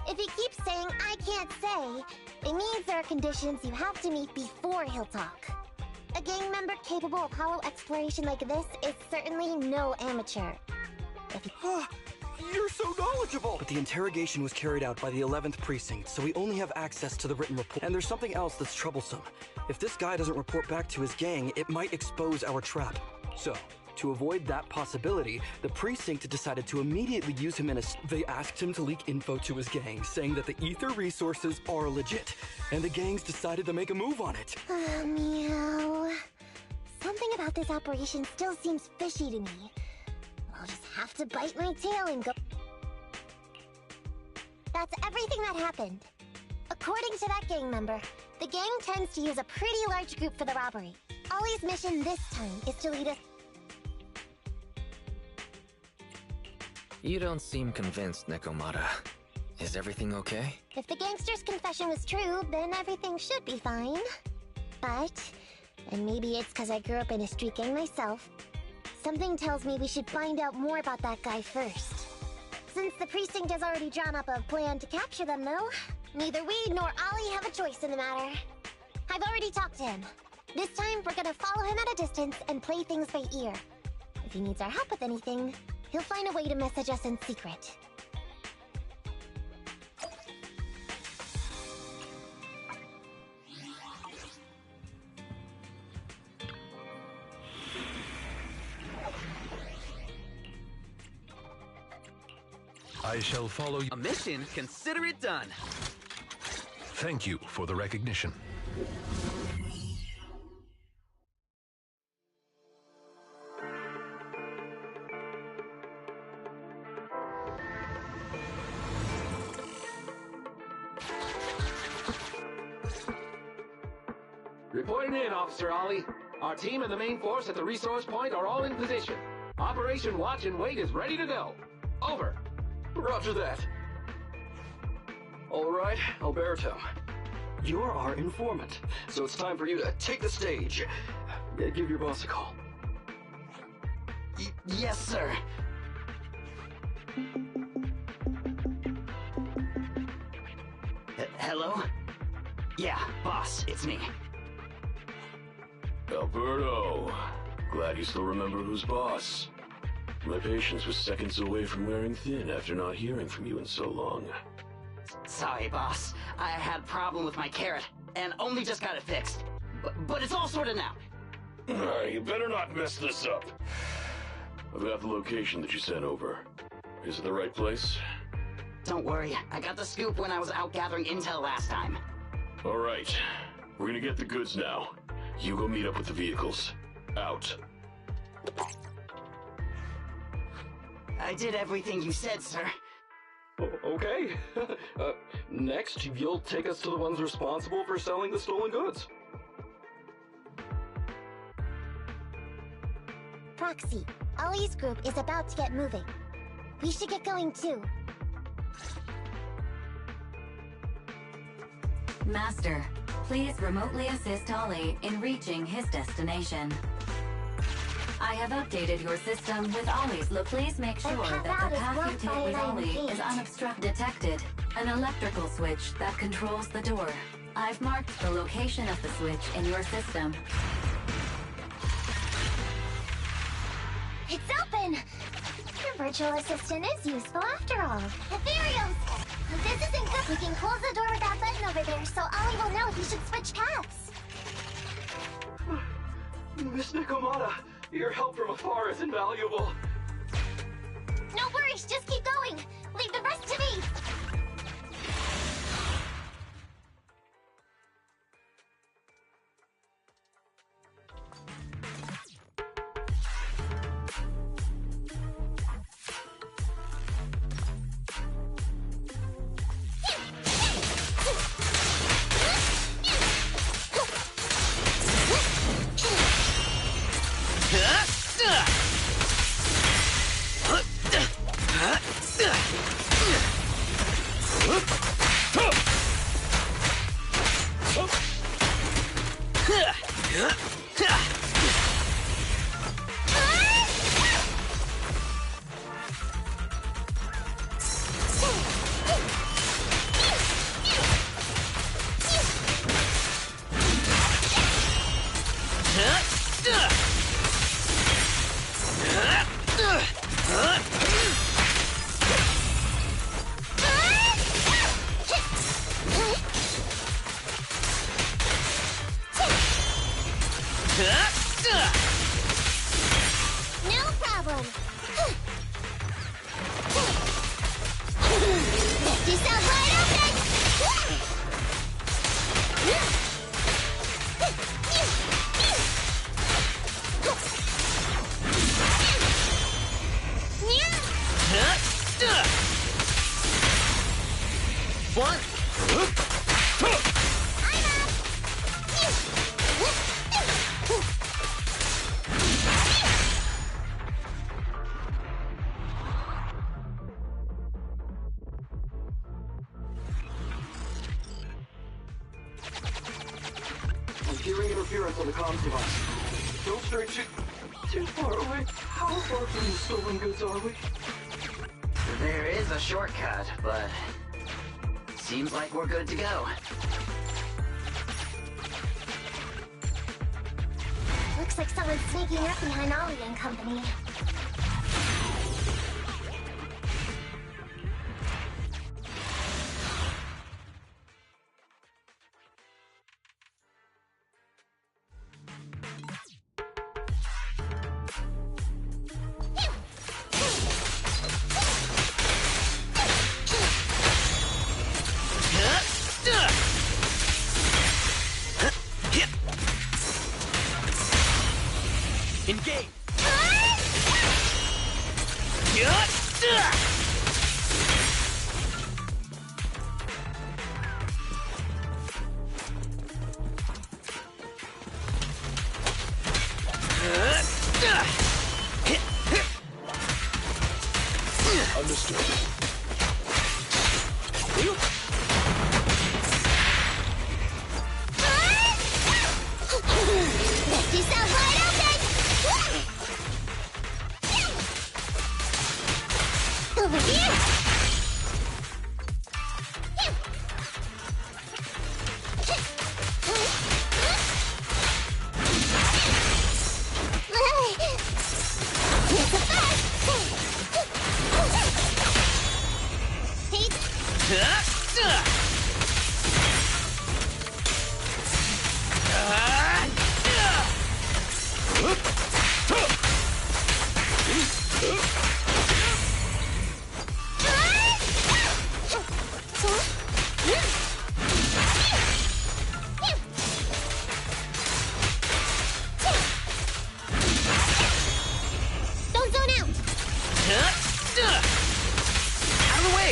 If he keeps saying, "I can't say," it means there are conditions you have to meet before he'll talk. A gang member capable of hollow exploration like this is certainly no amateur. If he... You're so knowledgeable! But the interrogation was carried out by the 11th Precinct, so we only have access to the written report. And there's something else that's troublesome. If this guy doesn't report back to his gang, it might expose our trap. So, to avoid that possibility, the Precinct decided to immediately use him in a... They asked him to leak info to his gang, saying that the ether resources are legit. And the gangs decided to make a move on it. Meow. Something about this operation still seems fishy to me. I'll just have to bite my tail and go... That's everything that happened. According to that gang member, the gang tends to use a pretty large group for the robbery. Ollie's mission this time is to lead us... You don't seem convinced, Nekomata. Is everything okay? If the gangster's confession was true, then everything should be fine. But, and maybe it's because I grew up in a street gang myself, something tells me we should find out more about that guy first. Since the Precinct has already drawn up a plan to capture them, though, neither we nor Ollie have a choice in the matter. I've already talked to him. This time, we're gonna follow him at a distance and play things by ear. If he needs our help with anything, he'll find a way to message us in secret. I shall follow you. A mission, consider it done. Thank you for the recognition. Reporting in, Officer Ollie. Our team and the main force at the resource point are all in position. Operation Watch and Wait is ready to go. Over. Roger that. All right, Alberto. You're our informant, so it's time for you to take the stage. Give your boss a call. Yes, sir. Hello? Yeah, boss, it's me. Alberto, glad you still remember who's boss. My patience was seconds away from wearing thin after not hearing from you in so long. Sorry, boss. I had a problem with my carrot, and only just got it fixed. But it's all sorted now. You better not mess this up. I've got the location that you sent over. Is it the right place? Don't worry, I got the scoop when I was out gathering intel last time. All right, we're gonna get the goods now. You go meet up with the vehicles. Out. I did everything you said, sir. Okay. Next, you'll take us to the ones responsible for selling the stolen goods. Proxy, Ollie's group is about to get moving. We should get going too. Master, please remotely assist Ollie in reaching his destination. I have updated your system with Ollie's. Please make sure that the path you take with Ollie is unobstructed. Detected an electrical switch that controls the door. I've marked the location of the switch in your system. It's open! Your virtual assistant is useful after all. Ethereals! This isn't good. We can close the door with that button over there, so Ollie will know he should switch paths. Miss Nikomata, your help from afar is invaluable. No worries, just keep going. Leave the rest to me. No problem. Lefty sounds wide open. One. I'm hearing interference on the comms device. Don't stray too far away. How far from the stolen goods are we? There is a shortcut, but seems like we're good to go. Looks like someone's sneaking up behind Ollie and company. Engage! Understood. Lefty sounds wide Don't zone out! Out of the way!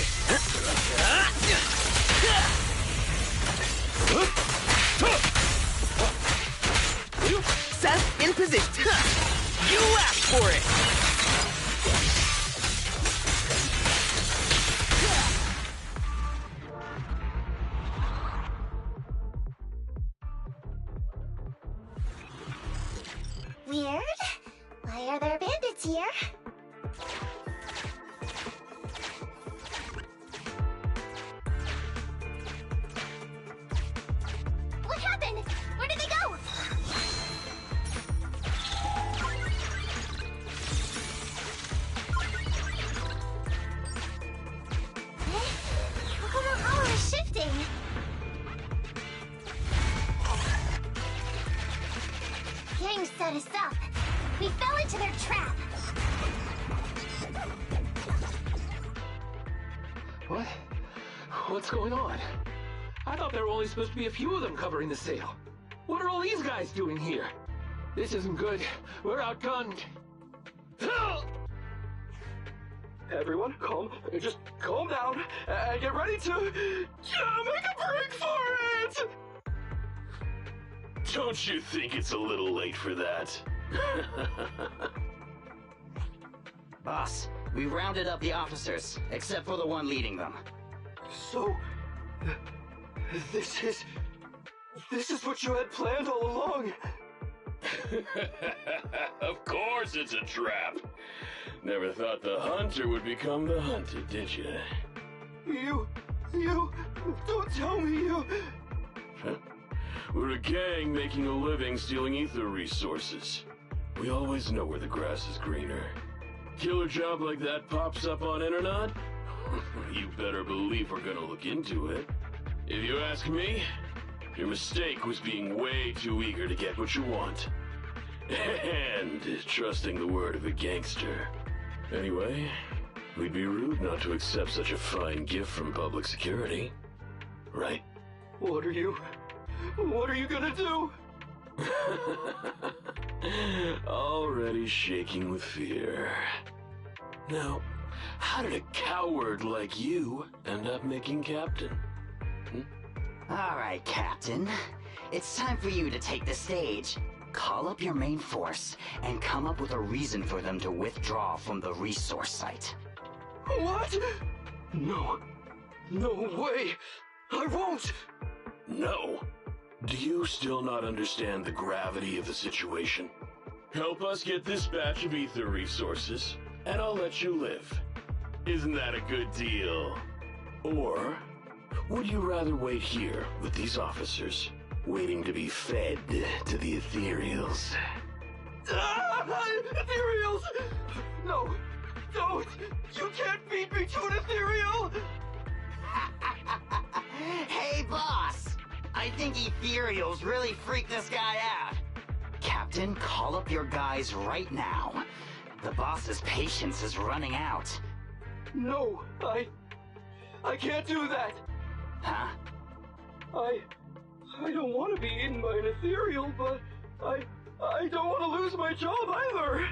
Seth, in position! You asked for it! Weird. Why are there bandits here? What happened? Where did they go? How come our hollow is shifting? Gang set us up. We fell into their trap. What? What's going on? I thought there were only supposed to be a few of them covering the sale. What are all these guys doing here? This isn't good. We're outgunned. Everyone, just calm down and get ready to make a break for it! Don't you think it's a little late for that? Boss, we rounded up the officers, except for the one leading them. So, this is what you had planned all along? Of course it's a trap. Never thought the hunter would become the hunted, did you? You, don't tell me you... We're a gang making a living stealing ether resources. We always know where the grass is greener. Killer job like that pops up on internet? You better believe we're gonna look into it. If you ask me, your mistake was being way too eager to get what you want. And trusting the word of a gangster. Anyway, we'd be rude not to accept such a fine gift from public security. Right? What are you gonna do? Already shaking with fear. Now, how did a coward like you end up making captain? All right, Captain. It's time for you to take the stage. Call up your main force and come up with a reason for them to withdraw from the resource site. What? No way! I won't! No? Do you still not understand the gravity of the situation? Help us get this batch of ether resources, and I'll let you live. Isn't that a good deal? Or would you rather wait here with these officers, waiting to be fed to the ethereals? Ethereals! No, don't! You can't feed me to an ethereal! Hey, boss! I think ethereals really freaked this guy out. Captain, call up your guys right now. The boss's patience is running out. No, I can't do that. Huh? I don't want to be eaten by an ethereal, but I don't want to lose my job either.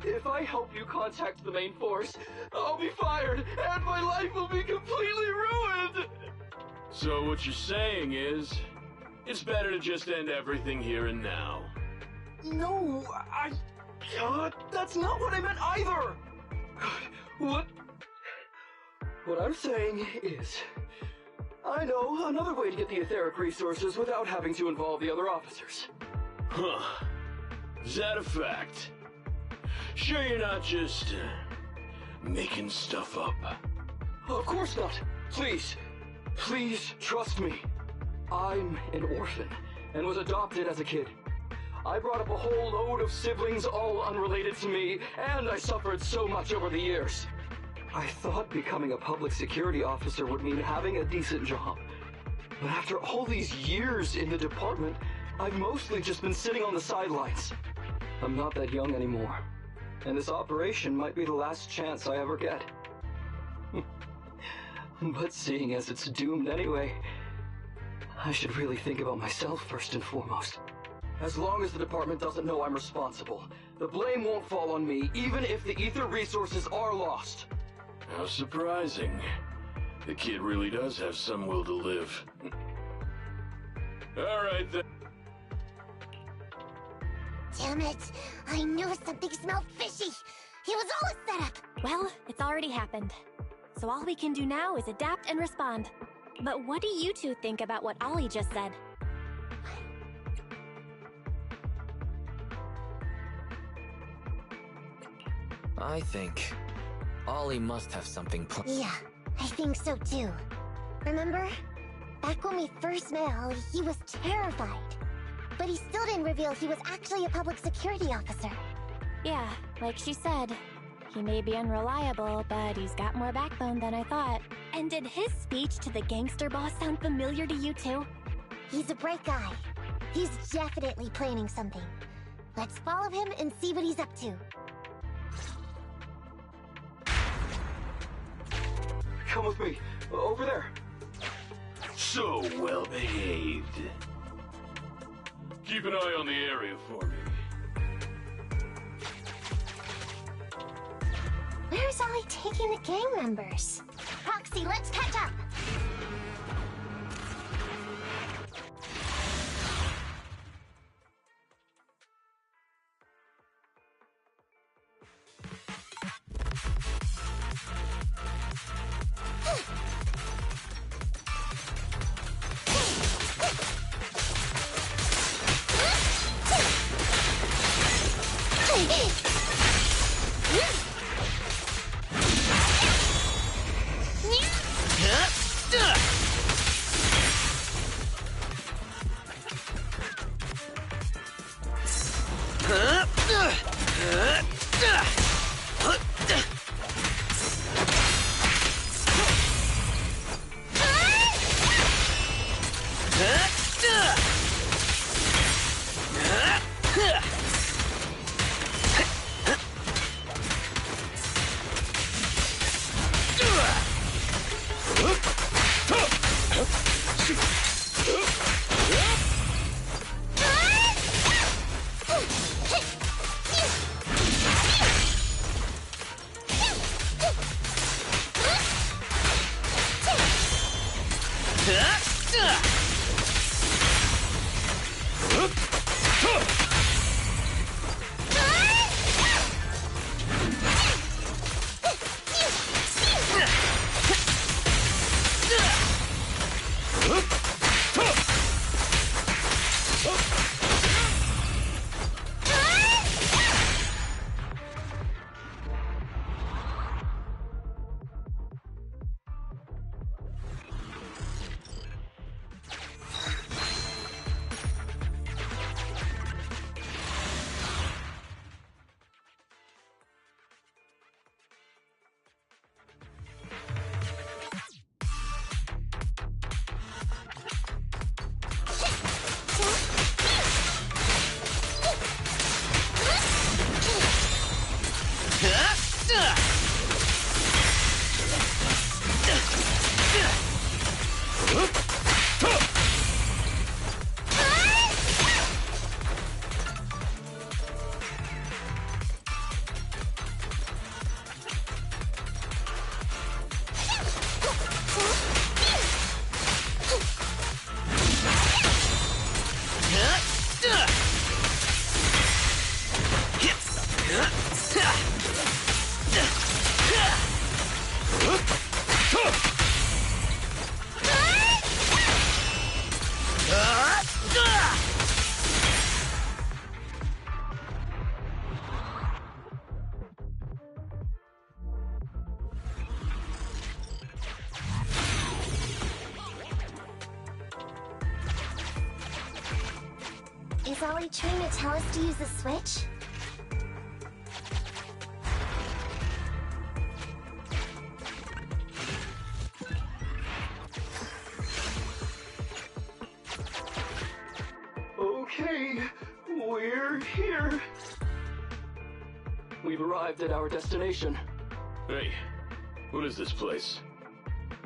If I help you contact the main force, I'll be fired, and my life will be completely ruined! So what you're saying is, it's better to just end everything here and now. No, that's not what I meant either! What I'm saying is, I know another way to get the etheric resources without having to involve the other officers. Huh. Is that a fact? Sure you're not just, making stuff up? Of course not. Please trust me. I'm an orphan, and was adopted as a kid. I brought up a whole load of siblings, all unrelated to me, and I suffered so much over the years. I thought becoming a public security officer would mean having a decent job. But after all these years in the department, I've mostly just been sitting on the sidelines. I'm not that young anymore, and this operation might be the last chance I ever get. But seeing as it's doomed anyway, I should really think about myself first and foremost. As long as the department doesn't know I'm responsible, the blame won't fall on me, even if the ether resources are lost. How surprising. The kid really does have some will to live. Alright then. Damn it! I knew something smelled fishy! It was all a setup! Well, it's already happened. So all we can do now is adapt and respond. But what do you two think about what Ollie just said? I think Ollie must have something Yeah, I think so too. Remember? Back when we first met Ollie, he was terrified. But he still didn't reveal he was actually a public security officer. Yeah, like she said. He may be unreliable, but he's got more backbone than I thought. And did his speech to the gangster boss sound familiar to you too? He's a bright guy. He's definitely planning something. Let's follow him and see what he's up to. Come with me. Over there. So well behaved. Keep an eye on the area for me. Where's Ollie taking the gang members? Proxy, let's catch up! Is Ollie trying to tell us to use the switch? We're here. We've arrived at our destination. Hey, what is this place?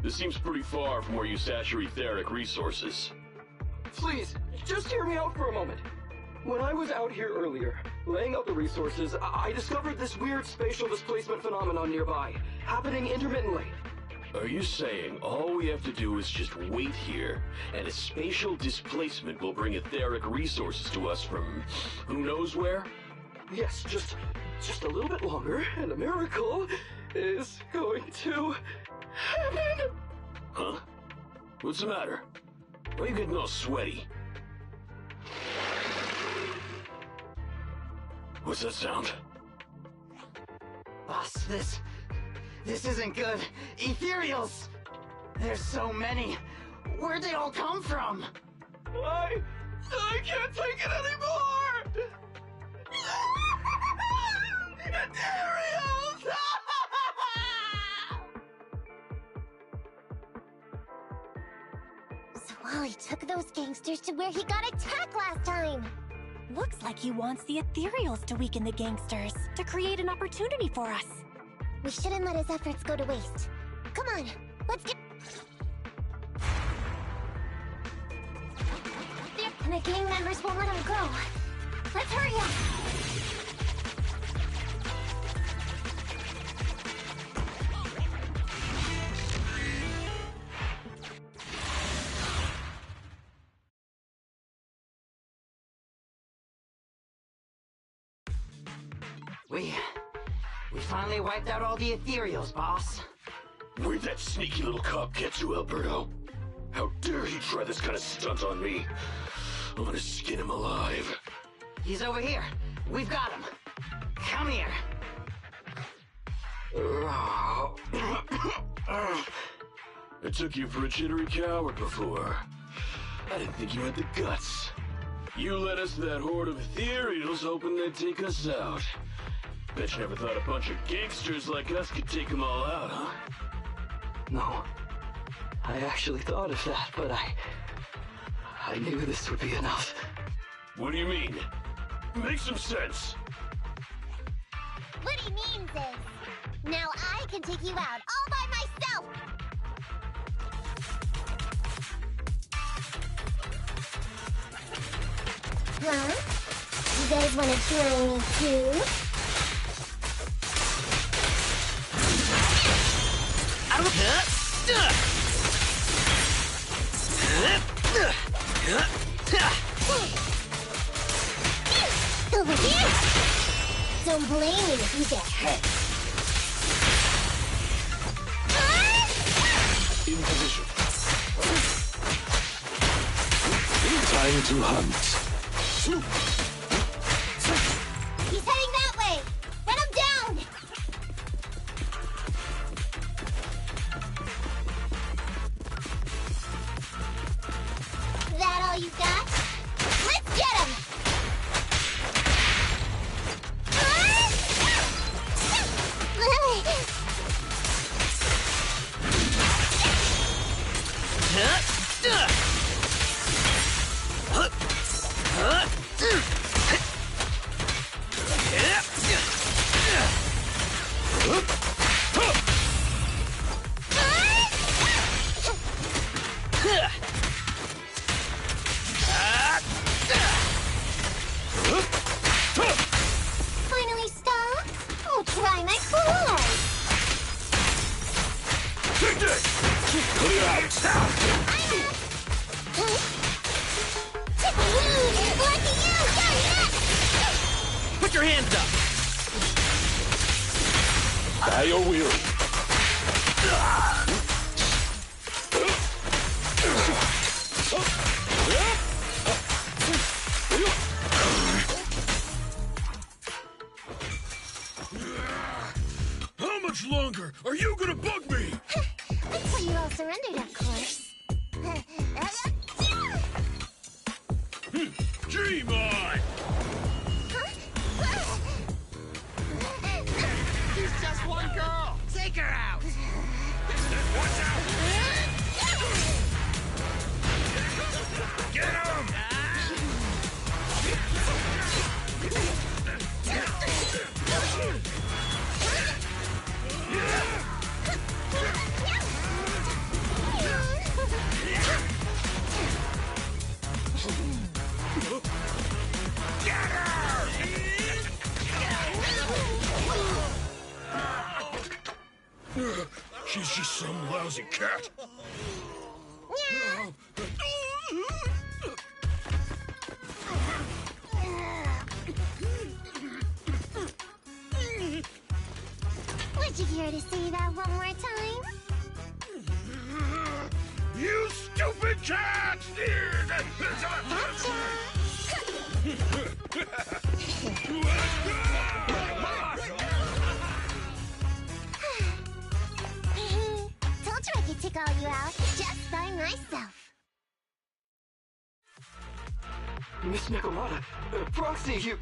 This seems pretty far from where you stash your etheric resources. Please, just hear me out for a moment. When I was out here earlier, laying out the resources, I discovered this weird spatial displacement phenomenon nearby, happening intermittently. Are you saying all we have to do is just wait here, and a spatial displacement will bring etheric resources to us from who knows where? Yes, just a little bit longer, and a miracle is going to happen. Huh? What's the matter? Why are you getting all sweaty? What's that sound? Boss, this isn't good. Ethereals! There's so many. Where'd they all come from? I can't take it anymore! Ethereals! So Wally took those gangsters to where he got attacked last time. Looks like he wants the Ethereals to weaken the gangsters, to create an opportunity for us. We shouldn't let his efforts go to waste. Come on, let's get... And the gang members won't let him go. Let's hurry up! We finally wiped out all the Ethereals, boss. Where'd that sneaky little cop get to, Alberto? How dare he try this kind of stunt on me? I'm gonna skin him alive. He's over here. We've got him. Come here. I took you for a jittery coward before. I didn't think you had the guts. You led us to that horde of Ethereals hoping they'd take us out. Bet you never thought a bunch of gangsters like us could take them all out, huh? No. I actually thought of that, but I knew this would be enough. What do you mean? Make some sense. What he means is, now I can take you out all by myself! Huh? You guys wanna try me too? Over here! Don't blame me if you get hurt. In position. Time to hunt. He's heading that way! Run him down! That all you got? Let's get him! Finally stop? Oh, try my claws! Take this! Clear out! Put your hands up! By your will. How much longer are you gonna bug me? Until you all surrendered, of course. Dream on! She's just one girl! Take her out! Watch out! Get him! lousy cat! Yeah. Would you care to say that one more time? You stupid cat! Told you I could take all you out just by myself. Miss Nekomata, Proxy,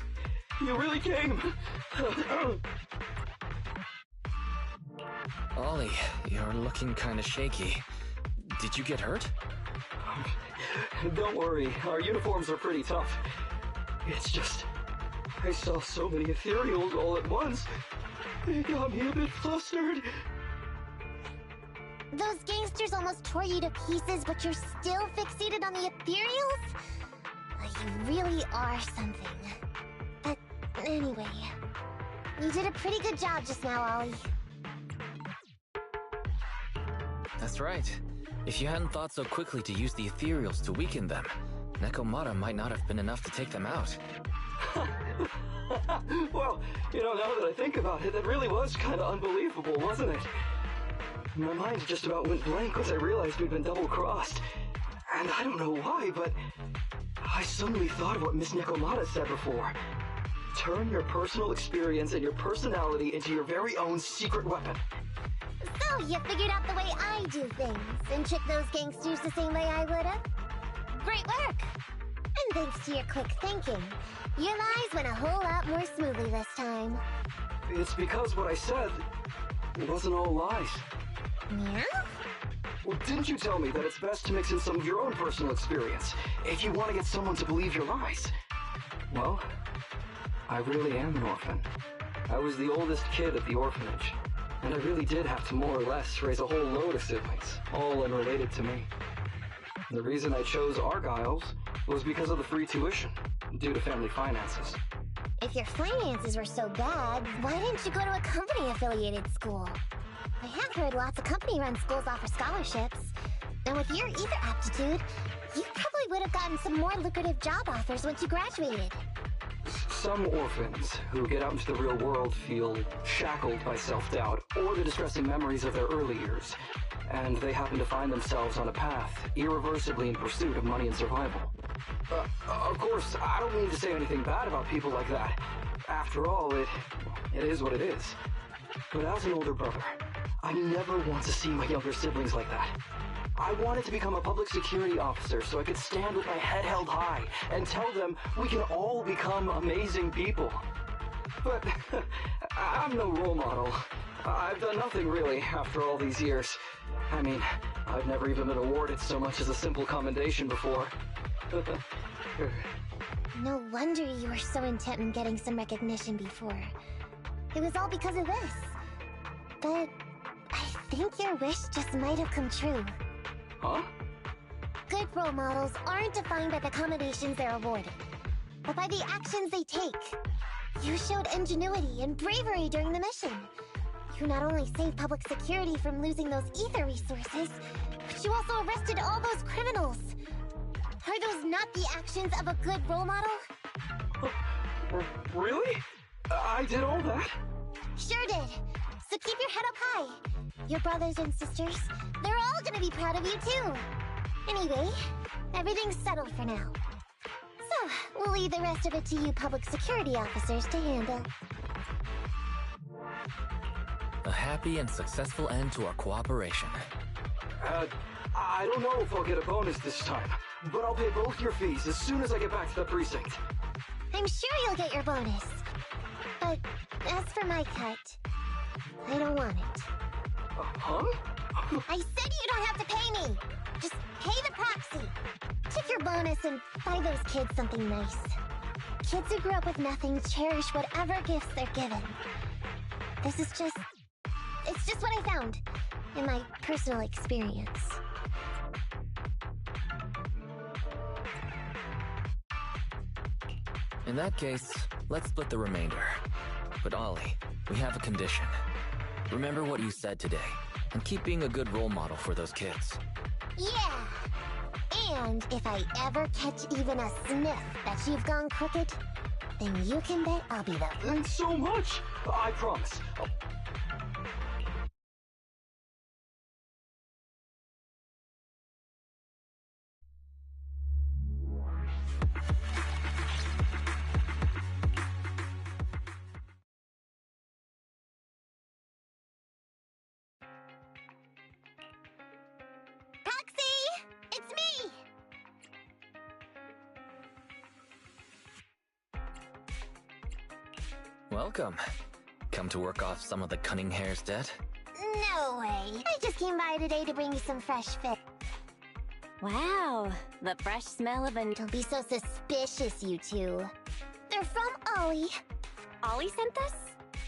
you really came. Ollie, you're looking kinda shaky. Did you get hurt? Don't worry, our uniforms are pretty tough. It's just, I saw so many ethereals all at once. It got me a bit flustered. Those gangsters almost tore you to pieces, but you're still fixated on the ethereals? You really are something. But anyway, you did a pretty good job just now, Ollie. That's right. If you hadn't thought so quickly to use the ethereals to weaken them, Nekomata might not have been enough to take them out. Well, now that I think about it, that really was kind of unbelievable, wasn't it? My mind just about went blank as I realized we'd been double-crossed. And I don't know why, but I suddenly thought of what Miss Nekomata said before. Turn your personal experience and your personality into your very own secret weapon. So, you figured out the way I do things, and tricked those gangsters the same way I would've? Great work! And thanks to your quick thinking, your lies went a whole lot more smoothly this time. It's because what I said wasn't all lies. Yeah? Well, didn't you tell me that it's best to mix in some of your own personal experience if you want to get someone to believe your lies? Well, I really am an orphan. I was the oldest kid at the orphanage, and I really did have to more or less raise a whole load of siblings, all unrelated to me. The reason I chose Argyle's was because of the free tuition, due to family finances. If your finances were so bad, why didn't you go to a company-affiliated school? I have heard lots of company-run schools offer scholarships. And with your ether aptitude, you probably would have gotten some more lucrative job offers once you graduated. Some orphans who get out into the real world feel shackled by self-doubt or the distressing memories of their early years, and they happen to find themselves on a path irreversibly in pursuit of money and survival. Of course, I don't mean to say anything bad about people like that. After all, it is what it is. But as an older brother, I never want to see my younger siblings like that. I wanted to become a public security officer so I could stand with my head held high and tell them we can all become amazing people. But I'm no role model. I've done nothing really after all these years. I mean, I've never even been awarded so much as a simple commendation before. No wonder you were so intent on getting some recognition before. It was all because of this. But I think your wish just might have come true. Huh? Good role models aren't defined by the accommodations they're awarded, but by the actions they take. You showed ingenuity and bravery during the mission. You not only saved public security from losing those ether resources, but you also arrested all those criminals. Are those not the actions of a good role model? Really? I did all that? Sure did. So keep your head up high. Your brothers and sisters, they're all gonna be proud of you too. Anyway, everything's settled for now. So, we'll leave the rest of it to you public security officers to handle. A happy and successful end to our cooperation. I don't know if I'll get a bonus this time, but I'll pay both your fees as soon as I get back to the precinct. I'm sure you'll get your bonus. But as for my cut, I don't want it. Huh? I said you don't have to pay me! Just pay the proxy! Take your bonus and buy those kids something nice. Kids who grew up with nothing cherish whatever gifts they're given. This is just... it's just what I found in my personal experience. In that case, let's split the remainder. But Ollie, we have a condition. Remember what you said today. And keep being a good role model for those kids. Yeah! And if I ever catch even a sniff that you've gone crooked, then you can bet I'll be the... Thanks so much! I promise. It's me! Welcome. Come to work off some of the cunning hair's debt? No way. I just came by today to bring you some fresh fish. Wow, the fresh smell of an... Don't be so suspicious, you two. They're from Ollie. Ollie sent this?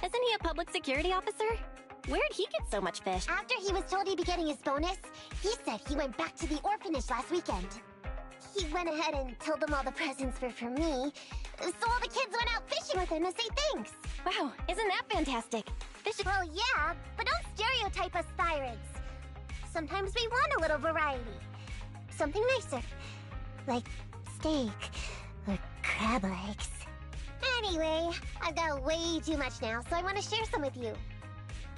Isn't he a public security officer? Where'd he get so much fish? After he was told he'd be getting his bonus, he said he went back to the orphanage last weekend. He went ahead and told them all the presents were for me, so all the kids went out fishing with him to say thanks. Wow, isn't that fantastic? Well, yeah, but don't stereotype us Sirens. Sometimes we want a little variety. Something nicer. Like steak or crab legs. Anyway, I've got way too much now, so I want to share some with you.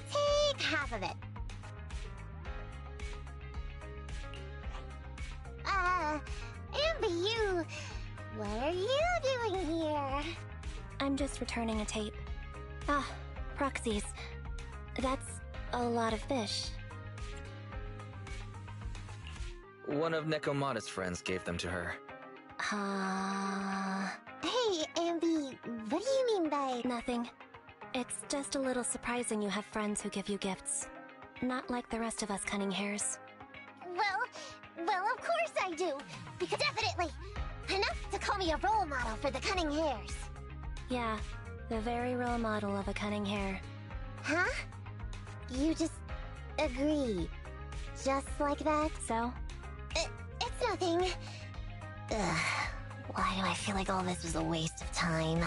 Take half of it. Amber, what are you doing here? I'm just returning a tape. Ah, proxies. That's a lot of fish. One of Nekomata's friends gave them to her. Hey, Amby, what do you mean by... Nothing. It's just a little surprising you have friends who give you gifts. Not like the rest of us cunning hairs. Well, of course I do. Because definitely, enough to call me a role model for the cunning hairs. Yeah, the very role model of a cunning hair. Huh? You just agree. Just like that? So? It's nothing. Ugh, why do I feel like all this was a waste of time?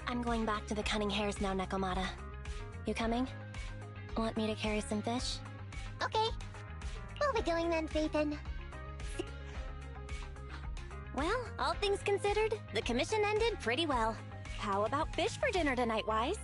I'm going back to the cunning hairs now, Nekomata. You coming? Want me to carry some fish? Okay. We'll be going then, Phaethon. Well, all things considered, the commission ended pretty well. How about fish for dinner tonight, Wise?